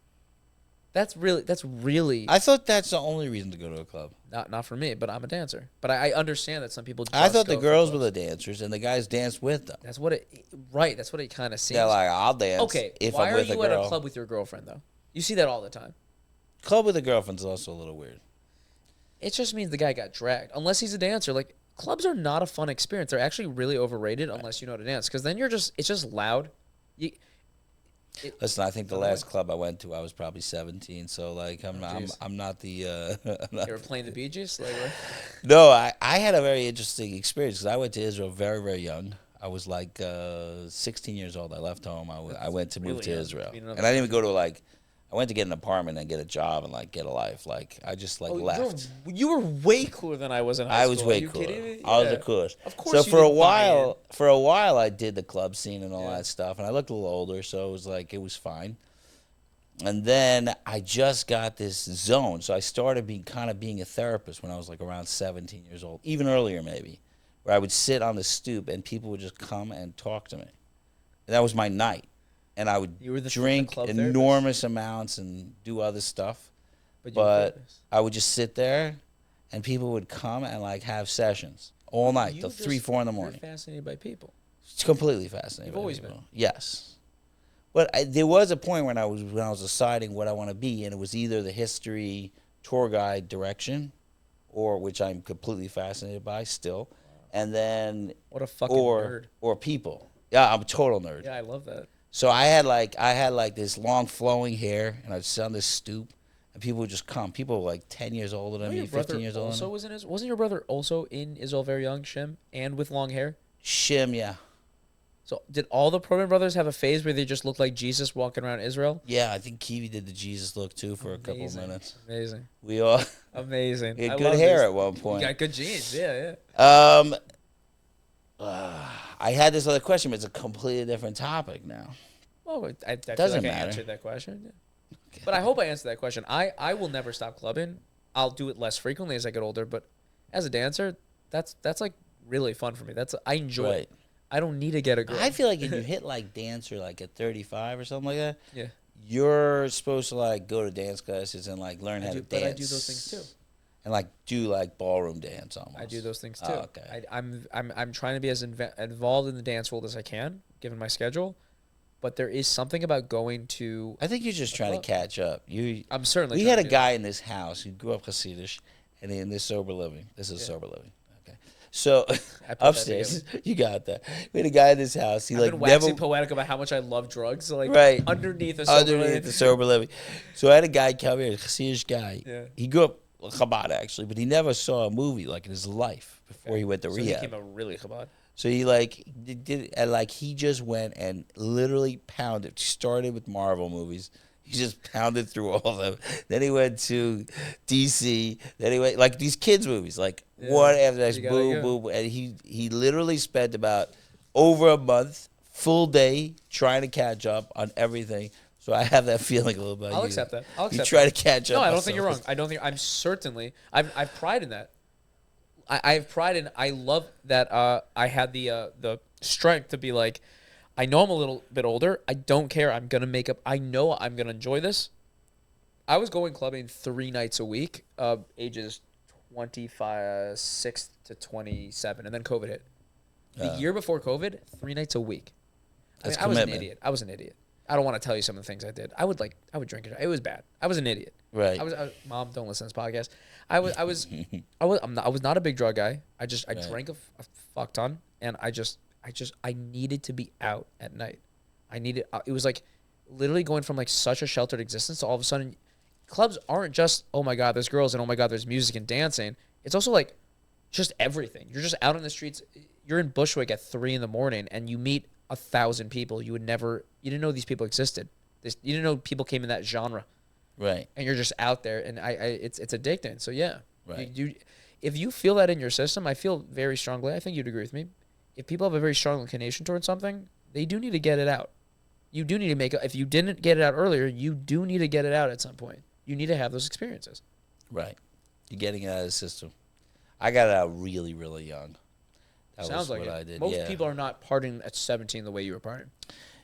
That's really. I thought that's the only reason to go to a club. Not for me, but I'm a dancer. But I understand that some people. I thought the girls were the dancers and the guys danced with them. That's what it. Right. That's what it kind of seems. They're like, I'll dance. Okay. If why I'm with a girl. are you at a club with your girlfriend though? You see that all the time. Club with a girlfriend's also a little weird. it just means the guy got dragged. Unless he's a dancer, like clubs are not a fun experience. They're actually really overrated unless you know how to dance. Because then it's just loud. Listen, I think the last club I went to, I was probably 17. So like, I'm not the. You were playing the Bee Gees? Like, what? No, I had a very interesting experience because I went to Israel very, very young. I was like 16 years old. I left home. I went to move to Israel, and I didn't even go to like. I went to get an apartment and get a job and like get a life. Like I just like left. You were way cooler than I was in high school. I was way cooler. I was the coolest. Of course. So for a while, I did the club scene and all that stuff, and I looked a little older, so it was like it was fine. And then I just got this zone, so I started being a therapist when I was like around 17 years old, even earlier maybe, where I would sit on the stoop and people would just come and talk to me, and that was my night. And I would drink enormous amounts and do other stuff. But I would just sit there, and people would come and, like, have sessions all night till 3, 4 in the morning. You're fascinated by people. It's completely fascinating. You've always been. Yes. But there was a point when I was deciding what I want to be, and it was either the history, tour guide direction, or which I'm completely fascinated by still, and then what a fucking nerd. Or people. Yeah, I'm a total nerd. Yeah, I love that. So I had like this long flowing hair, and I'd sit on this stoop, and people would just come. People were like 10 years older than me, 15 years older than me. Wasn't your brother also in Israel very young, Shim, and with long hair? Shim, yeah. So did all the Perlman brothers have a phase where they just looked like Jesus walking around Israel? Yeah, I think Kiwi did the Jesus look too for a couple of minutes. Amazing. We all amazing. We had good hair at one point. You got good genes, yeah. I had this other question, but it's a completely different topic now. Well, I doesn't feel like matter. I answered that question. Yeah. Okay. But I hope I answered that question. I will never stop clubbing. I'll do it less frequently as I get older, but as a dancer, that's like really fun for me. I enjoy it. I don't need to get a girl. I feel like if you hit like dancer like at 35 or something like that, yeah, you're supposed to like go to dance classes and like learn how to dance. But I do those things too. And like do like ballroom dance almost. I do those things too. Oh, okay. I'm trying to be as involved in the dance world as I can, given my schedule. But there is something about going to. I think you're just trying to catch up. I'm certainly. We had a guy in this house who grew up Hasidish, and in this sober living. This is sober living. Okay, so upstairs, you got that. We had a guy in this house. He I've been waxing poetic about how much I love drugs. So like underneath the sober living. So I had a guy come here, a Hasidish guy. Yeah. He grew up Chabad actually, but he never saw a movie like in his life before he went to rehab. He became a really Chabad. So he like did and like he just went and literally pounded. Started with Marvel movies. He just pounded through all of them. Then he went to DC. Then he went like these kids movies, like one after the next, boom, boom, and he literally spent about over a month, full day, trying to catch up on everything. So I have that feeling a little bit. I'll accept that. I'll accept. You try to catch up. No, I don't think you're wrong. I don't think I'm certainly. I've pride in that. I have pride in. I love that. I had the strength to be like, I know I'm a little bit older. I don't care. I'm gonna make up. I know I'm gonna enjoy this. I was going clubbing 3 nights a week, ages 26 to 27, and then COVID hit. The year before COVID, 3 nights a week. I was an idiot. I I don't want to tell you some of the things I did. I would drink it. It was bad. I was an idiot. Right. Mom, don't listen to this podcast. I was not a big drug guy. I drank a fuck ton, and I needed to be out at night. It was like literally going from like such a sheltered existence to all of a sudden, clubs aren't just, oh my God, there's girls and oh my God, there's music and dancing. It's also like just everything. You're just out on the streets. You're in Bushwick at 3 a.m. and you meet 1,000 people. You didn't know these people existed. You didn't know people came in that genre. Right. And you're just out there, and it's addicting. So yeah. Right. If you feel that in your system, I feel very strongly, I think you'd agree with me. If people have a very strong inclination towards something, they do need to get it out. You do need to make it. If you didn't get it out earlier, you do need to get it out at some point. You need to have those experiences. Right. You're getting it out of the system. I got it out really, really young. That Sounds like what it. I did. Most people are not partying at 17 the way you were partying.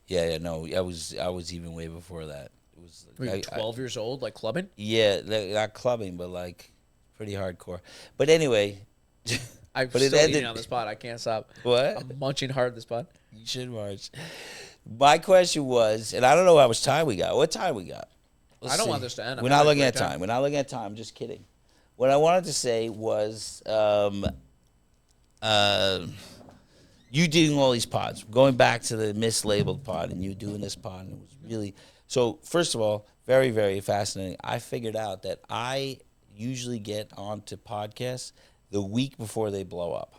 Yeah, no. I was even way before that. It was. Were you 12 years old, like clubbing? Yeah, not clubbing, but like pretty hardcore. But anyway. I'm still eating on the spot. I can't stop. What? I'm munching hard on the spot. You should march. My question was, and I don't know how much time we got. What time we got? I don't understand. We're not looking at time. We're not looking at time. I'm just kidding. what I wanted to say was, you doing all these pods, going back to the mislabeled pod, and you doing this pod, and it was really so. First of all, very, very fascinating. I figured out that I usually get onto podcasts the week before they blow up.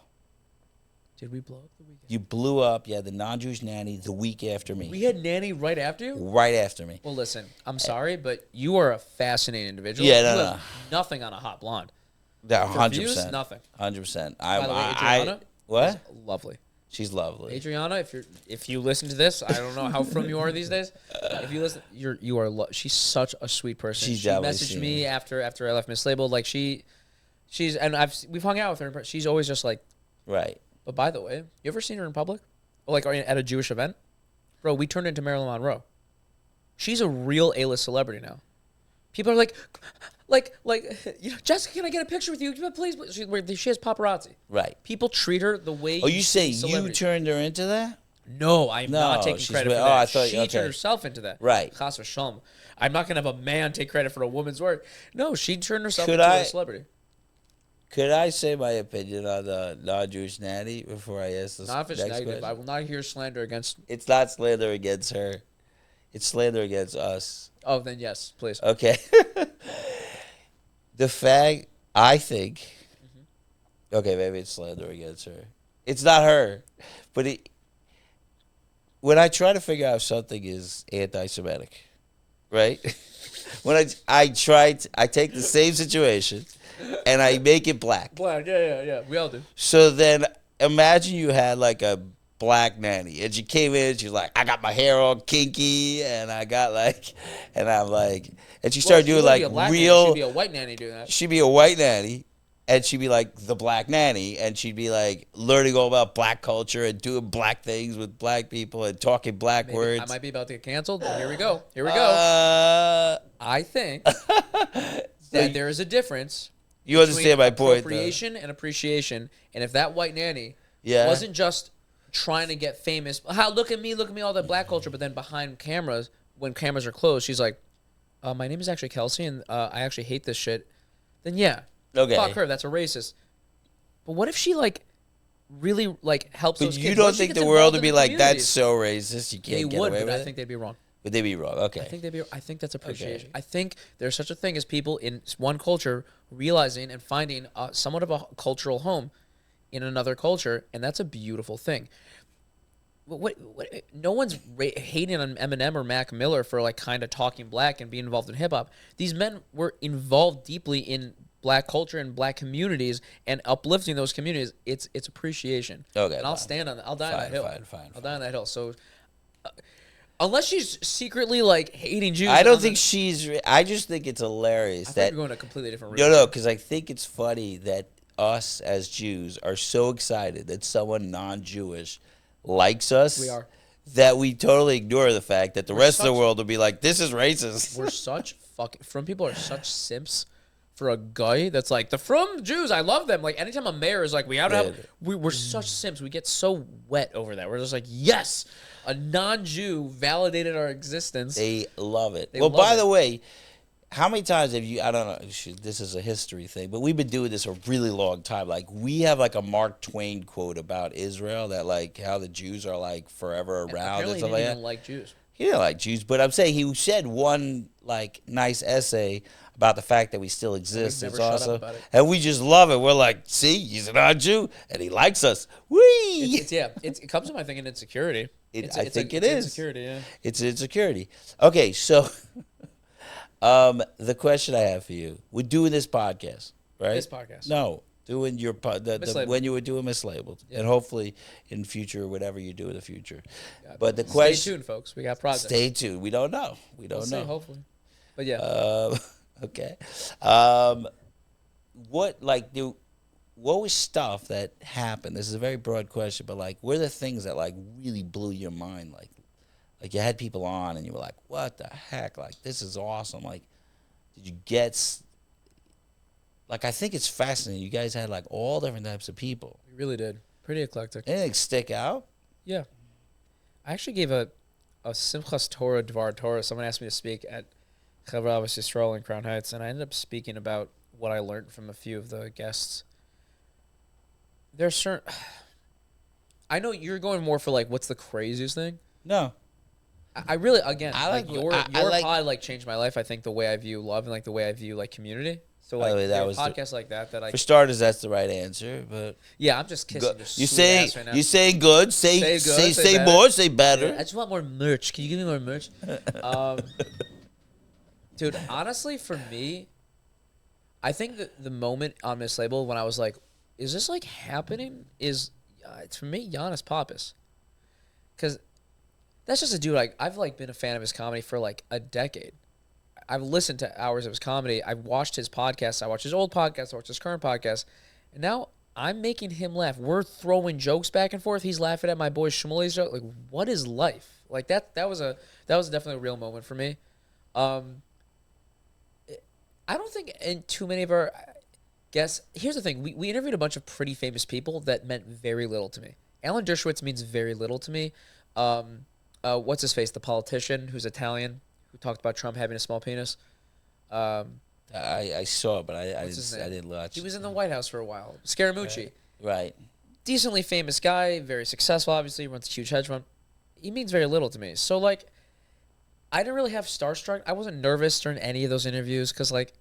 Did we blow up the weekend? You blew up, yeah, the non-Jewish nanny the week after me. We had Nanny right after you? Right after me. Well, listen, I'm sorry, but you are a fascinating individual. Yeah, you no. have nothing on a hot blonde. Yeah, For 100%. views, nothing. 100%. By the way, Adriana, what? is lovely. She's lovely. Adriana, if you listen to this, I don't know how from you are these days. If you listen, you are. She's such a sweet person. She messaged me after I left Mislabeled. Like she's and we've hung out with her. She's always just like, right. But by the way, you ever seen her in public? Or like at a Jewish event? Bro, we turned into Marilyn Monroe. She's a real A-list celebrity now. People are like, you know, Jessica, can I get a picture with you? Please. She has paparazzi. Right. People treat her the way. Oh, you say you turned her into that? No, I'm not taking credit for that. I thought she turned herself into that. Right. Chas v'shalom. I'm not going to have a man take credit for a woman's work. No, she turned herself into a celebrity. Could I say my opinion on the non-Jewish nanny before I ask this not if it's next negative. question? I will not hear slander against. It's not slander against her. It's slander against us. Oh, then yes, please. Okay. The fact, I think, okay, maybe it's slander against her. It's not her, but when I try to figure out if something is anti-Semitic, right? When I take the same situation and I make it black. Black, yeah. We all do. So then imagine you had like a black nanny and she came in, she's like, I got my hair all kinky and I got like, and I'm like, and she started doing like real. She'd be a white nanny doing that. She'd be a white nanny and she'd be like the black nanny and she'd be like learning all about black culture and doing black things with black people and talking black words. I might be about to get canceled, but here we go. I think that there is a difference. You understand my point, Appropriation and appreciation. And if that white nanny Yeah. wasn't just trying to get famous, look at me, all that black culture, but then behind cameras, when cameras are closed, she's like, my name is actually Kelsey, and I actually hate this shit. Then yeah, Okay. fuck her, that's a racist. But what if she really helps But those kids? you don't think the world would be like, that's so racist, you can't get away with it? I think they'd be wrong. Would they be wrong? Okay. I think that's appreciation. Okay. I think there's such a thing as people in one culture realizing and finding somewhat of a cultural home in another culture, and that's a beautiful thing. No one's hating on Eminem or Mac Miller for kind of talking black and being involved in hip hop. These men were involved deeply in black culture and black communities and uplifting those communities. It's appreciation. Okay. And I'll stand on that. I'll die on that hill. Fine. I'll die on that hill. So. Unless she's secretly hating Jews. I don't think she's. I just think it's hilarious I that think we're going a completely different route. No, because I think it's funny that us as Jews are so excited that someone non-Jewish likes us. We are. That we totally ignore the fact that the rest of the world will be like, this is racist. We're such From people are such simps for a guy that's like, the From Jews, I love them. Anytime a mayor is like, we're such simps. We get so wet over that. We're just like, yes, a non-Jew validated our existence. They love it. By the way, how many times have you, I don't know, this is a history thing, but we've been doing this a really long time. We have a Mark Twain quote about Israel that how the Jews are forever around. Apparently and stuff he didn't even like Jews. He didn't like Jews, but I'm saying he said one nice essay about the fact that we still exist. It's awesome. And we just love it. We're like, see, he's a non-Jew and he likes us. Whee! It comes from, I think, an insecurity. I think it is. Insecurity, yeah. It's insecurity. Okay, so the question I have for you, we're doing this podcast, right? This podcast. No, doing your when you were doing Mislabeled, and hopefully in future, whatever you do in the future. But the question, stay tuned, folks. We got projects. Stay tuned. We don't know. We'll see, hopefully. But yeah. Okay. What was stuff that happened? This is a very broad question, but what are the things that really blew your mind? Like you had people on and you were like, what the heck? This is awesome. Did you get, I think it's fascinating. You guys had all different types of people. We really did. Pretty eclectic. Anything stick out? Yeah. I actually gave a Simchas Torah Dvar Torah. Someone asked me to speak at Chavra Yisrael in Crown Heights, and I ended up speaking about what I learned from a few of the guests. There's certain. I know you're going more for like what's the craziest thing. No. I really, again, I like like- your I like- pod like changed my life. I think the way I view love and like the way I view like community. So like the way, that there are was the- podcasts like that I For starters, that's the right answer. But yeah, I'm just kissing. go, Your you sweet say ass right now. you say good. Say Say good, say say better. more. Say better. I just want more merch. Can you give me more merch? Dude, honestly, for me, I think that the moment on Mislabeled when I was like, is this like happening? Is it's for me, Giannis Pappas. Because that's just a dude, like, I've like been a fan of his comedy for like a decade. I've listened to hours of his comedy. I've watched his podcasts. I watched his old podcast. I watched his current podcast. And now I'm making him laugh. We're throwing jokes back and forth. He's laughing at my boy Shmuly's joke. Like, what is life? Like that was definitely a real moment for me. I don't think in too many of our guests. Here's the thing: we interviewed a bunch of pretty famous people that meant very little to me. Alan Dershowitz means very little to me. What's his face? The politician who's Italian who talked about Trump having a small penis. I saw it, but I his name? didn't watch. He was in the White House for a while. Scaramucci, Right. decently famous guy, very successful. Obviously, runs a huge hedge fund. He means very little to me. So like, I didn't really have starstruck. I wasn't nervous during any of those interviews because like,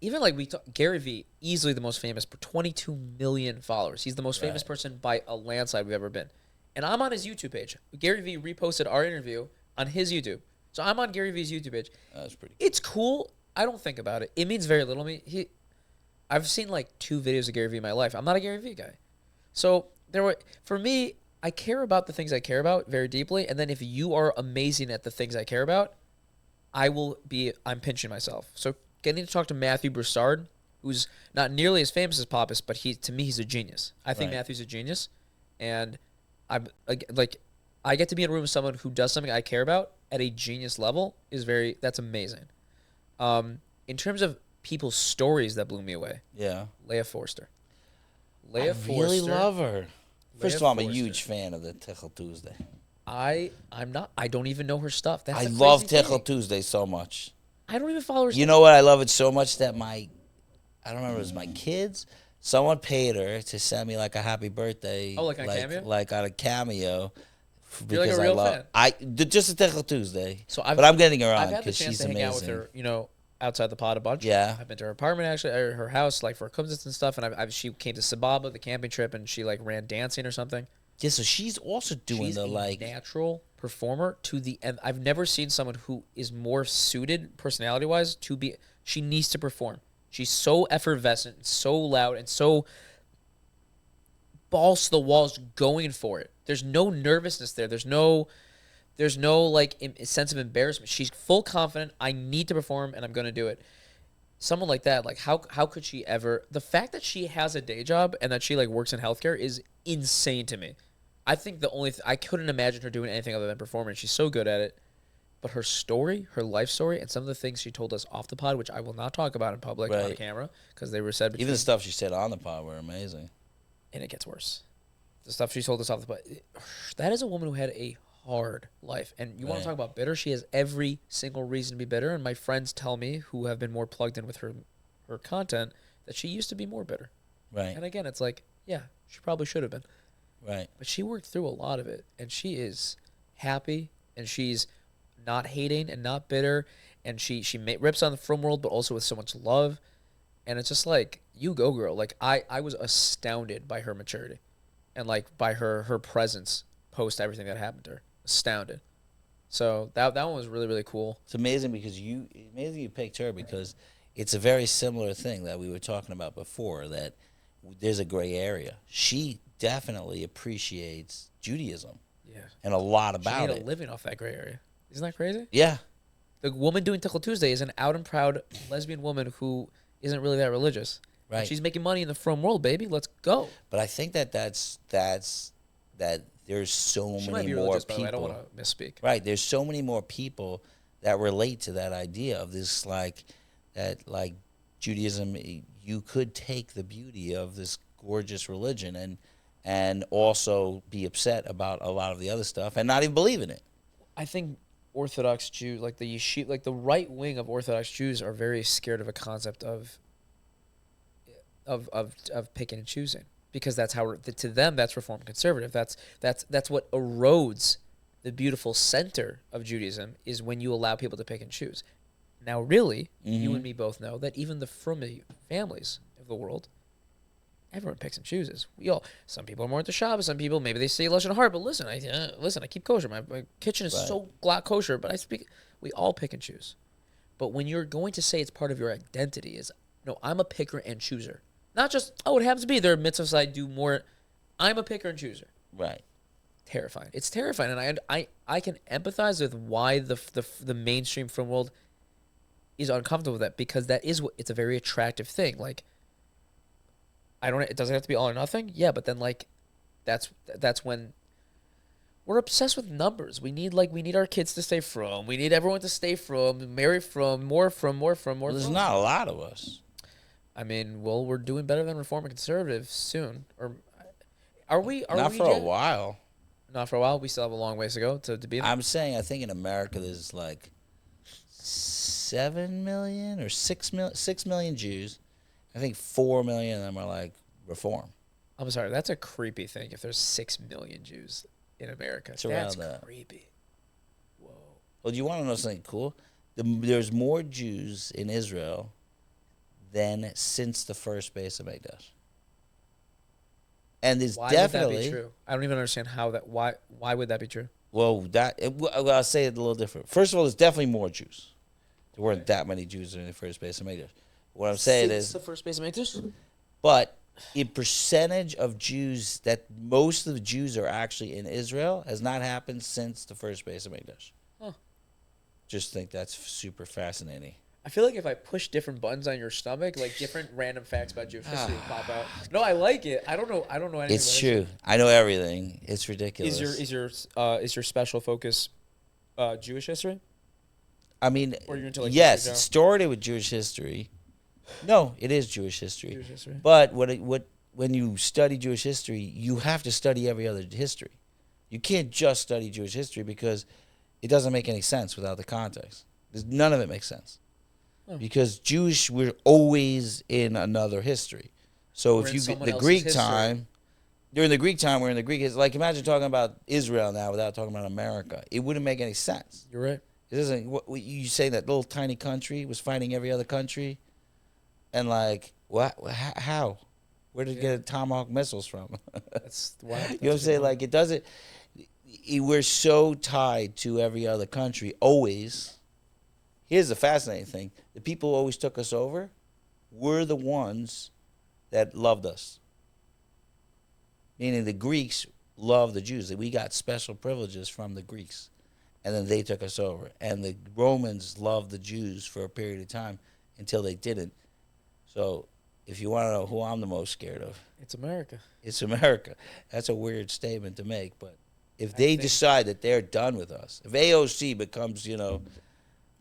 even like Gary Vee, easily the most famous, 22 million followers. He's the most famous person by a landslide we've ever been. And I'm on his YouTube page. Gary Vee reposted our interview on his YouTube. So I'm on Gary Vee's YouTube page. That's pretty. It's cool. I don't think about it. It means very little to me. I've seen like 2 videos of Gary Vee in my life. I'm not a Gary Vee guy. So for me, I care about the things I care about very deeply. And then if you are amazing at the things I care about, I'm pinching myself. So getting to talk to Matthew Broussard, who's not nearly as famous as Pappas, but to me, he's a genius. I think Matthew's a genius. And I get to be in a room with someone who does something I care about at a genius level that's amazing. In terms of people's stories that blew me away. Yeah. Leah Forster. I really love her. First of all, I'm a Forster. huge fan of the Tickle Tuesday. I'm not. I don't even know her stuff. That's I the love crazy Tickle thing. Tuesday so much. I don't even follow her. You know what? I love it so much that I don't remember, it was my kids. Someone paid her to send me like a happy birthday. Oh, like on a cameo? Like on a cameo. You're like a real fan. Just a Tickle Tuesday. So but I'm getting her I've on had the because chance she's to hang out with amazing. her, outside the pod a bunch. Yeah. I've been to her apartment actually, or her house, like for cousins and stuff. And she came to Sababa, the camping trip, and she like ran dancing or something. Yeah, so she's also doing She's the a like. natural performer to the end. I've never seen someone who is more suited personality wise to be. She needs to perform. She's so effervescent, so loud, and so balls to the walls going for it. There's no nervousness there. There's no like sense of embarrassment. She's full confident. I need to perform, and I'm going to do it. Someone like that, like how could she ever? The fact that she has a day job and that she like works in healthcare is insane to me. I think I couldn't imagine her doing anything other than performing. She's so good at it. But her story, her life story, and some of the things she told us off the pod, which I will not talk about in public on camera because they were said between. Even the stuff she said on the pod were amazing. And it gets worse. The stuff she told us off the pod. That is a woman who had a hard life. And you want to talk about bitter? She has every single reason to be bitter. And my friends tell me, who have been more plugged in with her content, that she used to be more bitter. Right. And again, it's like, yeah, she probably should have been. Right. But she worked through a lot of it. And she is happy. And she's not hating and not bitter. And she rips on the film world, but also with so much love. And it's just like, you go, girl. Like, I was astounded by her maturity. And like by her presence post everything that happened to her. Astounded. So that one was really, really cool. It's amazing because you picked her because it's a very similar thing that we were talking about before, that there's a gray area. She definitely appreciates Judaism. Yeah. And a lot She about made it. a living off that gray area. Isn't that crazy? Yeah. The woman doing Tickle Tuesday is an out and proud lesbian woman who isn't really that religious. Right. And she's making money in the frum world, baby. Let's go. But I think that there's so She might many be more religious, by the people. way. I don't want to misspeak. Right. There's so many more people that relate to that idea of this, like Judaism. You could take the beauty of this gorgeous religion and also be upset about a lot of the other stuff and not even believe in it. I think Orthodox Jews, like the yeshiva, like the right wing of Orthodox Jews, are very scared of a concept of of picking and choosing, because that's how to them that's reform conservative. That's what erodes the beautiful center of Judaism, is when you allow people to pick and choose. Now, really, you and me both know that even the Frummy families of the world, everyone picks and chooses. Some people are more into Shabbos, some people maybe they say lashon hara, but listen, I keep kosher. My kitchen is so glot kosher, but we all pick and choose. But when you're going to say it's part of your identity, is no, I'm a picker and chooser. Not just, it happens to be there are mitzvahs I do more. I'm a picker and chooser. Right. Terrifying. It's terrifying, and I can empathize with why the mainstream film world is uncomfortable with that, because it's a very attractive thing. Like, it doesn't have to be all or nothing. Yeah, but then like, that's when we're obsessed with numbers. We need our kids to stay from. We need everyone to stay from, marry from, more from. There's not a lot of us. I mean, well, we're doing better than reform and conservative soon. Or are we? Not for a while. Not for a while. We still have a long ways to go to be. I'm saying, I think in America there's like 7 million or 6 million Jews. I think 4 million of them are like reform. I'm sorry, that's a creepy thing. If there's 6 million Jews in America, that's creepy. Whoa. Well, do you want to know something cool? There's more Jews in Israel than since the first base of Mikdash. And there's definitely. Would that be true? I don't even understand how that. Why would that be true? Well, I'll say it a little different. First of all, there's definitely more Jews. There weren't that many Jews in the first base of Mikdash. What I'm saying is the first base of Mikdash. But in percentage of Jews, that most of the Jews are actually in Israel, has not happened since the first base of Mikdash. Huh. Just think that's super fascinating. I feel like if I push different buttons on your stomach, like different random facts about Jewish history will pop out. No, I like it. I don't know anything. It's true. I know everything. It's ridiculous. Is your special focus Jewish history? I mean, or you're into, like, yes, it started with Jewish history. No, it is Jewish history. Jewish history. But when you study Jewish history, you have to study every other history. You can't just study Jewish history because it doesn't make any sense without the context. None of it makes sense. Because we're always in another history. So if you get the Greek time, during the Greek time, we're in the Greek history. Like, imagine talking about Israel now without talking about America. It wouldn't make any sense. You're right. It doesn't. You say that little tiny country was fighting every other country, and like, what? How? Where did it get Tomahawk missiles from? That's why. You know what I'm saying? Like, it doesn't. We're so tied to every other country always. Here's the fascinating thing. The people who always took us over were the ones that loved us. Meaning the Greeks loved the Jews. We got special privileges from the Greeks. And then they took us over. And the Romans loved the Jews for a period of time until they didn't. So if you want to know who I'm the most scared of. It's America. It's America. That's a weird statement to make. But if they decide that they're done with us, if AOC becomes,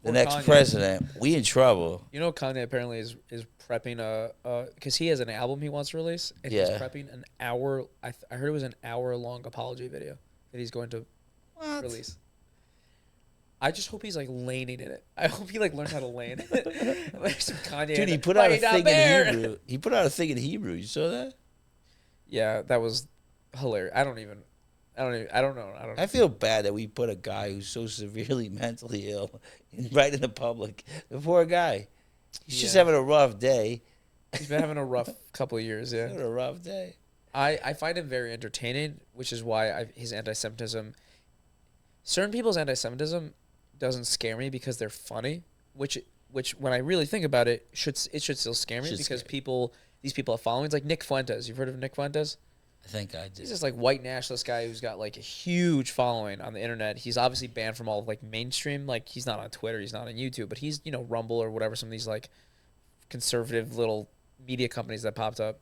the next Kanye. president, we in trouble. Kanye apparently is prepping because he has an album he wants to release, and he's prepping an hour. I heard it was an hour-long apology video that he's going to release. I just hope he's like laning in it. I hope he learns how to lane. Like some Kanye. Dude, he put out a thing in Hebrew. He put out a thing in Hebrew. You saw that? Yeah, that was hilarious. I don't know. I feel bad that we put a guy who's so severely mentally ill right in the public. The poor guy. He's just having a rough day. He's been having a rough couple of years, yeah. Having a rough day. I find him very entertaining, which is why his anti-Semitism... Certain people's anti-Semitism doesn't scare me because they're funny, which when I really think about it, should still scare me because these people have followings. Like Nick Fuentes. You've heard of Nick Fuentes? I think I did. He's this white nationalist guy who's got a huge following on the internet. He's obviously banned from all of mainstream. He's not on Twitter, he's not on YouTube, but he's Rumble or whatever, some of these conservative little media companies that popped up.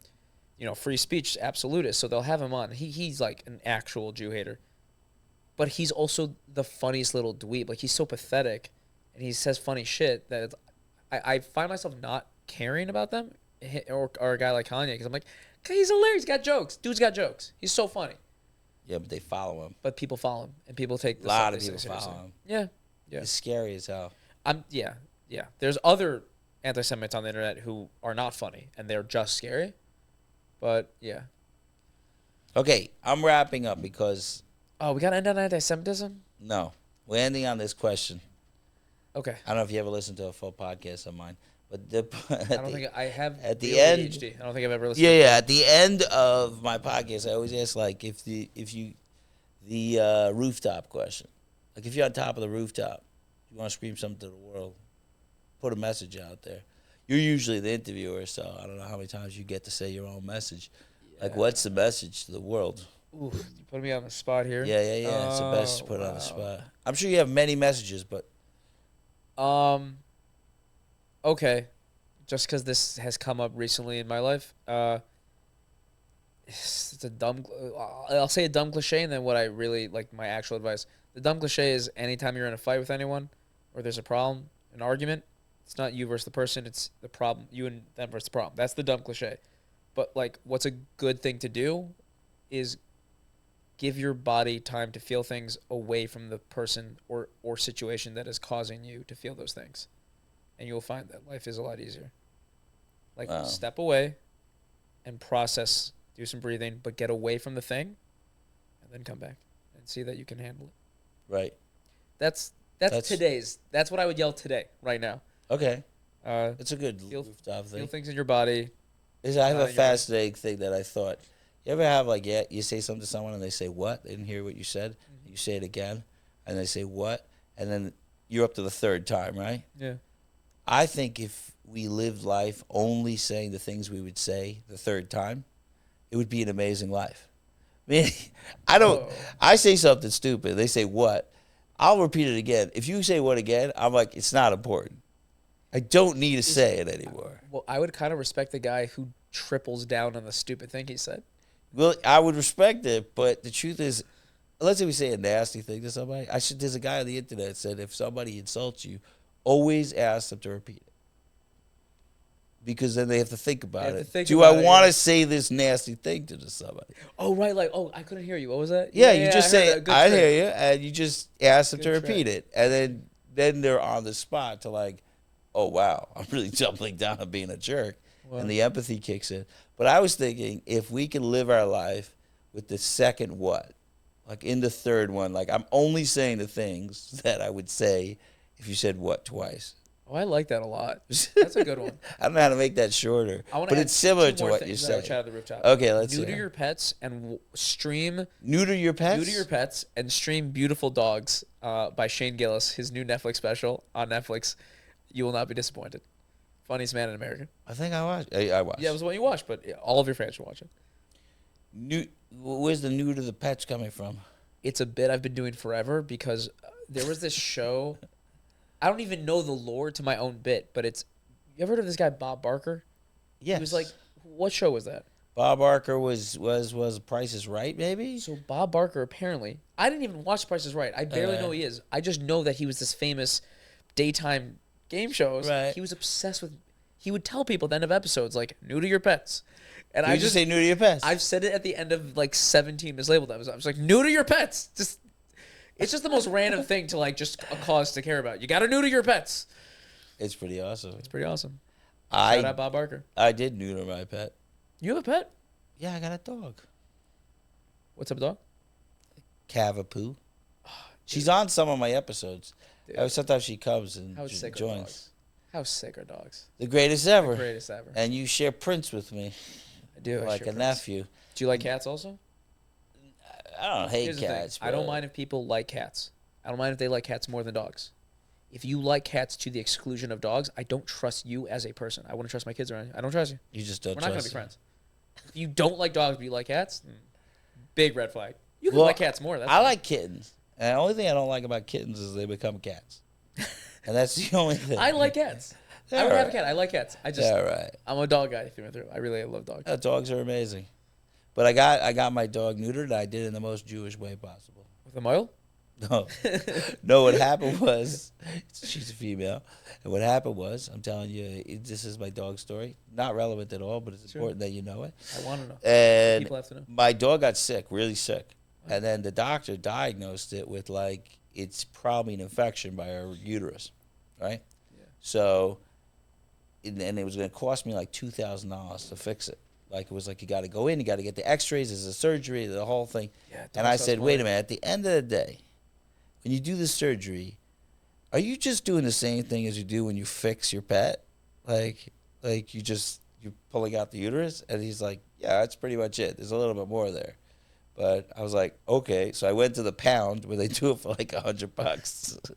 Free speech absolutist, so they'll have him on. He's an actual Jew hater. But he's also the funniest little dweeb. He's so pathetic and he says funny shit that I find myself not caring about them or a guy like Kanye because I'm like, he's hilarious. He's got jokes. Dude's got jokes. He's so funny. Yeah, but they follow him. But people follow him, and people take a lot of people follow him. Yeah. It's scary as hell. Yeah. There's other anti-Semites on the internet who are not funny and they're just scary. But yeah. Okay, I'm wrapping up because Oh, we gotta end on anti-Semitism? no, we're ending on this question. Okay. I don't know if you ever listened to a full podcast of mine, but I don't think I have at the real end. ADHD. I don't think I've ever listened Yeah, to yeah. At the end of my podcast, I always ask like the rooftop question. Like if you're on top of the rooftop, you want to scream something to the world, put a message out there. You're usually the interviewer, so I don't know how many times you get to say your own message. Like, what's the message to the world? Ooh, you put me on the spot here. Yeah. It's the best to put on the spot. I'm sure you have many messages, but Okay. Just because this has come up recently in my life, it's a dumb. I'll say a dumb cliche, and then what I really like my actual advice. The dumb cliche is anytime you're in a fight with anyone, or there's a problem, an argument, it's not you versus the person, it's the problem, you and them versus the problem. That's the dumb cliche. But like, what's a good thing to do is give your body time to feel things away from the person or situation that is causing you to feel those things. And you'll find that life is a lot easier. Like, step away and process, do some breathing, but get away from the thing and then come back and see that you can handle it. right. That's today's. That's what I would yell today, right now. Okay. It's a good Feel rooftop thing. Feel things in your body. I have a fascinating thing that I thought. You ever have like, you say something to someone and they say, what? They didn't hear what you said. Mm-hmm. You say it again and they say, what? And then you're up to the third time, right? Yeah. I think if we lived life only saying the things we would say the third time, it would be an amazing life. I mean, I say something stupid. They say, what? I'll repeat it again. If you say what again, I'm like, it's not important. I don't need to say it anymore. Well, I would kind of respect the guy who triples down on the stupid thing he said. Well, I would respect it, but the truth is, let's say we say a nasty thing to somebody. There's a guy on the internet that said if somebody insults you, always ask them to repeat it. Because then they have to think about it. Do I want to say this nasty thing to somebody? Oh, right. Like, I couldn't hear you. What was that? Yeah, you just say, I hear you, and you just ask them to repeat it. And then they're on the spot to like, oh, wow, I'm really doubling down on being a jerk. Wow. And the empathy kicks in. But I was thinking, if we can live our life with the second what, like in the third one, like I'm only saying the things that I would say if you said what twice. Oh, I like that a lot. That's a good one. I don't know how to make that shorter, but it's similar to what you're saying. Chat at the rooftop. Okay, let's see. Neuter your pets and stream. Neuter your pets? Neuter your pets and stream Beautiful Dogs by Shane Gillis, his new Netflix special on Netflix. You will not be disappointed. Funniest man in America. I think I watched. I watched. Yeah, it was the one you watched, but all of your fans should watch it. Where's the neuter the pets coming from? It's a bit I've been doing forever because there was this show. I don't even know the lore to my own bit, but it's. You ever heard of this guy Bob Barker? Yes. He was like, what show was that? Bob Barker was Price is Right, maybe? So Bob Barker, apparently, I didn't even watch Price is Right. I barely know who he is. I just know that he was this famous daytime game shows. Right. He was obsessed with. He would tell people at the end of episodes like, "Neuter your pets," and I just say neuter your pets. I've said it at the end of like 17 mislabeled episodes. I was like, "Neuter your pets." It's just the most random thing to like just a cause to care about. You got to neuter your pets. It's pretty awesome. It's pretty awesome. Shout out Bob Barker. I did neuter my pet. You have a pet? Yeah, I got a dog. What's up, dog? Cavapoo. She's on some of my episodes. Dude. Sometimes she comes and joins. Dogs? How sick are dogs? The greatest ever. The greatest ever. And you share prints with me. I do. Like a nephew. Do you like cats also? I don't hate cats. I don't mind if people like cats. I don't mind if they like cats more than dogs. If you like cats to the exclusion of dogs, I don't trust you as a person. I wouldn't trust my kids around you. I don't trust you. You just don't We're trust not going to be friends. If you don't like dogs but you like cats, big red flag. You can like cats more. I like kittens. And the only thing I don't like about kittens is they become cats. And that's the only thing. I like cats. I would have a cat. I like cats. Right. I'm a dog guy through and through. I really love dogs. Dogs are amazing. But I got my dog neutered. I did it in the most Jewish way possible. With a mile? No. No, what happened was, she's a female. And what happened was, I'm telling you, this is my dog story. Not relevant at all, but it's important that you know it. I want to know. And people have to know. My dog got sick, really sick. And then the doctor diagnosed it with, like, it's probably an infection by her uterus, right? Yeah. So and it was going to cost me like $2,000 to fix it. Like, it was like, you got to go in, you got to get the x-rays, there's a surgery, the whole thing. Yeah, and I said, wait a minute, at the end of the day, when you do the surgery, are you just doing the same thing as you do when you fix your pet? Like you're pulling out the uterus? And he's like, yeah, that's pretty much it. There's a little bit more there. But I was like, okay. So I went to the pound where they do it for like $100.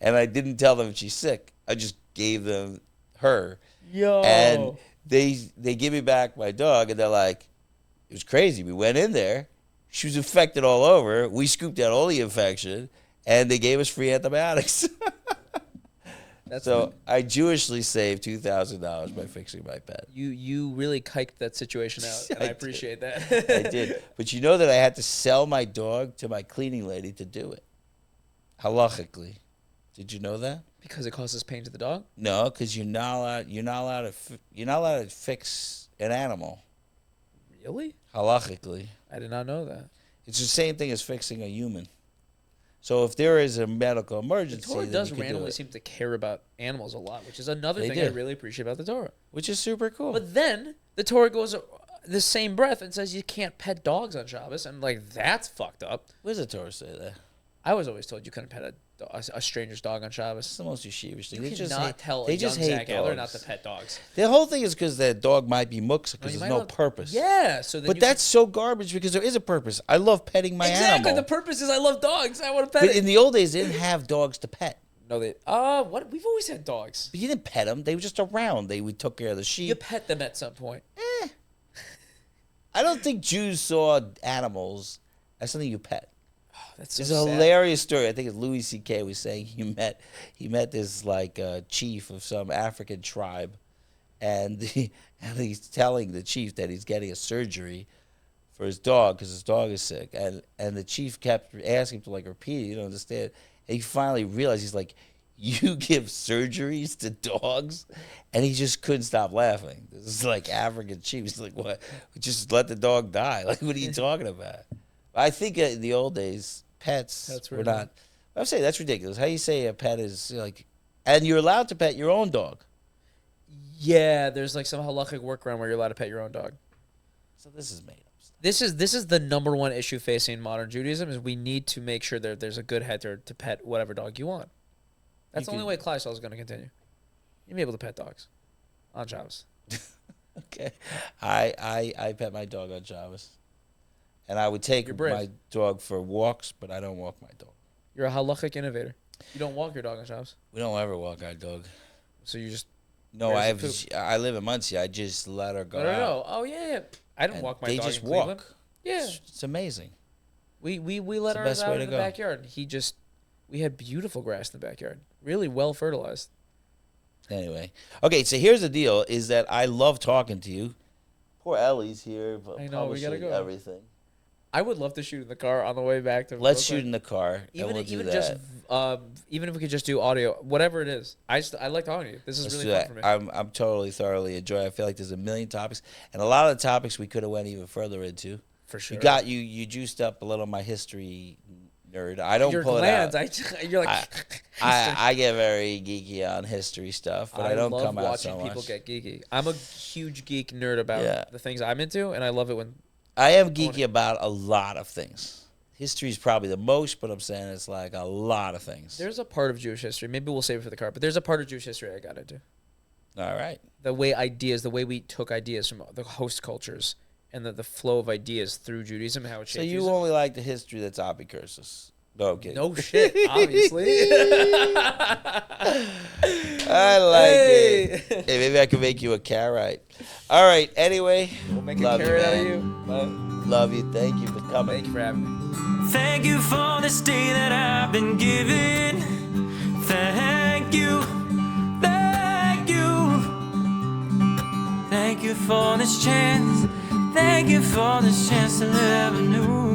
And I didn't tell them she's sick. I just gave them her. Yo. And they give me back my dog, and they're like, it was crazy. We went in there. She was infected all over. We scooped out all the infection, and they gave us free antibiotics. So I Jewishly saved $2,000 by fixing my pet. You really kiked that situation out, and I appreciate that. I did. But you know that I had to sell my dog to my cleaning lady to do it. Halachically. Did you know that? Because it causes pain to the dog? No, because you're not allowed to fix an animal. Really? Halachically. I did not know that. It's the same thing as fixing a human. So if there is a medical emergency, the Torah then does you can randomly do it. seem to care about animals a lot, which is another They thing I do. really appreciate about the Torah. Which is super cool. But then the Torah goes the same breath and says you can't pet dogs on Shabbos, and like that's fucked up. Where does the Torah say that? I was always told you couldn't pet a stranger's dog on It's Shabbos. the most yeshivish thing. You They cannot tell they a young just hate Zach Adler not dogs. to pet dogs. The whole thing is because that dog might be muksa because you there's might no not- purpose. Yeah, so then But you that's so garbage because there is a purpose. I love petting my exactly animal. the purpose is I love dogs. I want to pet But it. in the old days, they didn't have dogs to pet. No, they what we've always had dogs. But you didn't pet them. They were just around. We took care of the You sheep. pet them at some point. I don't think Jews saw animals as something you pet. That's so There's a sad. hilarious story. I think it's Louis C.K. was saying he met this like chief of some African tribe, and he's telling the chief that he's getting a surgery for his dog because his dog is sick, and the chief kept asking him to like repeat it. You don't understand. And he finally realized he's like, you give surgeries to dogs? And he just couldn't stop laughing. This is like African chief. He's like, what? Just let the dog die. Like, what are you talking about? I think in the old days, pets were not. I'm saying that's ridiculous. How you say a pet is like, and you're allowed to pet your own dog. Yeah, there's like some halachic workaround where you're allowed to pet your own dog. So this is made up stuff. This is the number one issue facing modern Judaism is we need to make sure that there's a good heter to pet whatever dog you want. That's the only way Kleisel is going to continue. You'll be able to pet dogs on Shabbos. Okay, I pet my dog on Shabbos, and I would take my dog for walks, but I don't walk my dog. You're a halachic innovator. You don't walk your dog on Shabbos. We don't ever walk our dog. So you just No, I live in Muncie. I just let her go out. No. Oh yeah. I don't walk my They dog. just in Cleveland. walk. Yeah. It's amazing. We let the ours best way out to in the go. backyard. We had beautiful grass in the backyard. Really well fertilized. Anyway, okay. So here's the deal: is that I love talking to you. Poor Ellie's here, but I know, we gotta publishing go. everything. I would love to shoot in the car on the way back to. Let's Brooklyn. shoot in the car, Even and we'll do even that. just even if we could just do audio, whatever it is. I like talking to you. This is Let's really do fun that. for me. I'm totally thoroughly enjoying. I feel like there's a million topics, and a lot of the topics we could have went even further into. For sure. You juiced up a little my history nerd. I don't Your pull glands. it out. You're like. I get very geeky on history stuff, but I don't love come out watching so much. people get geeky. I'm a huge geek nerd about the things I'm into, and I love it when. I am geeky about a lot of things. History is probably the most, but I'm saying it's like a lot of things. There's a part of Jewish history. Maybe we'll save it for the car, but there's a part of Jewish history I got into. All right. The way we took ideas from the host cultures and the flow of ideas through Judaism, how it shaped So you Judaism. only like the history that's Apicursus. No kidding. No shit, obviously. I like it. Hey, maybe I can make you a carrot. All right. Anyway, We'll make love a carrot out of man. you. Love you. Thank you for coming. Thank you for having me. Thank you for this day that I've been given. Thank you. Thank you. Thank you for this chance. Thank you for this chance to live anew.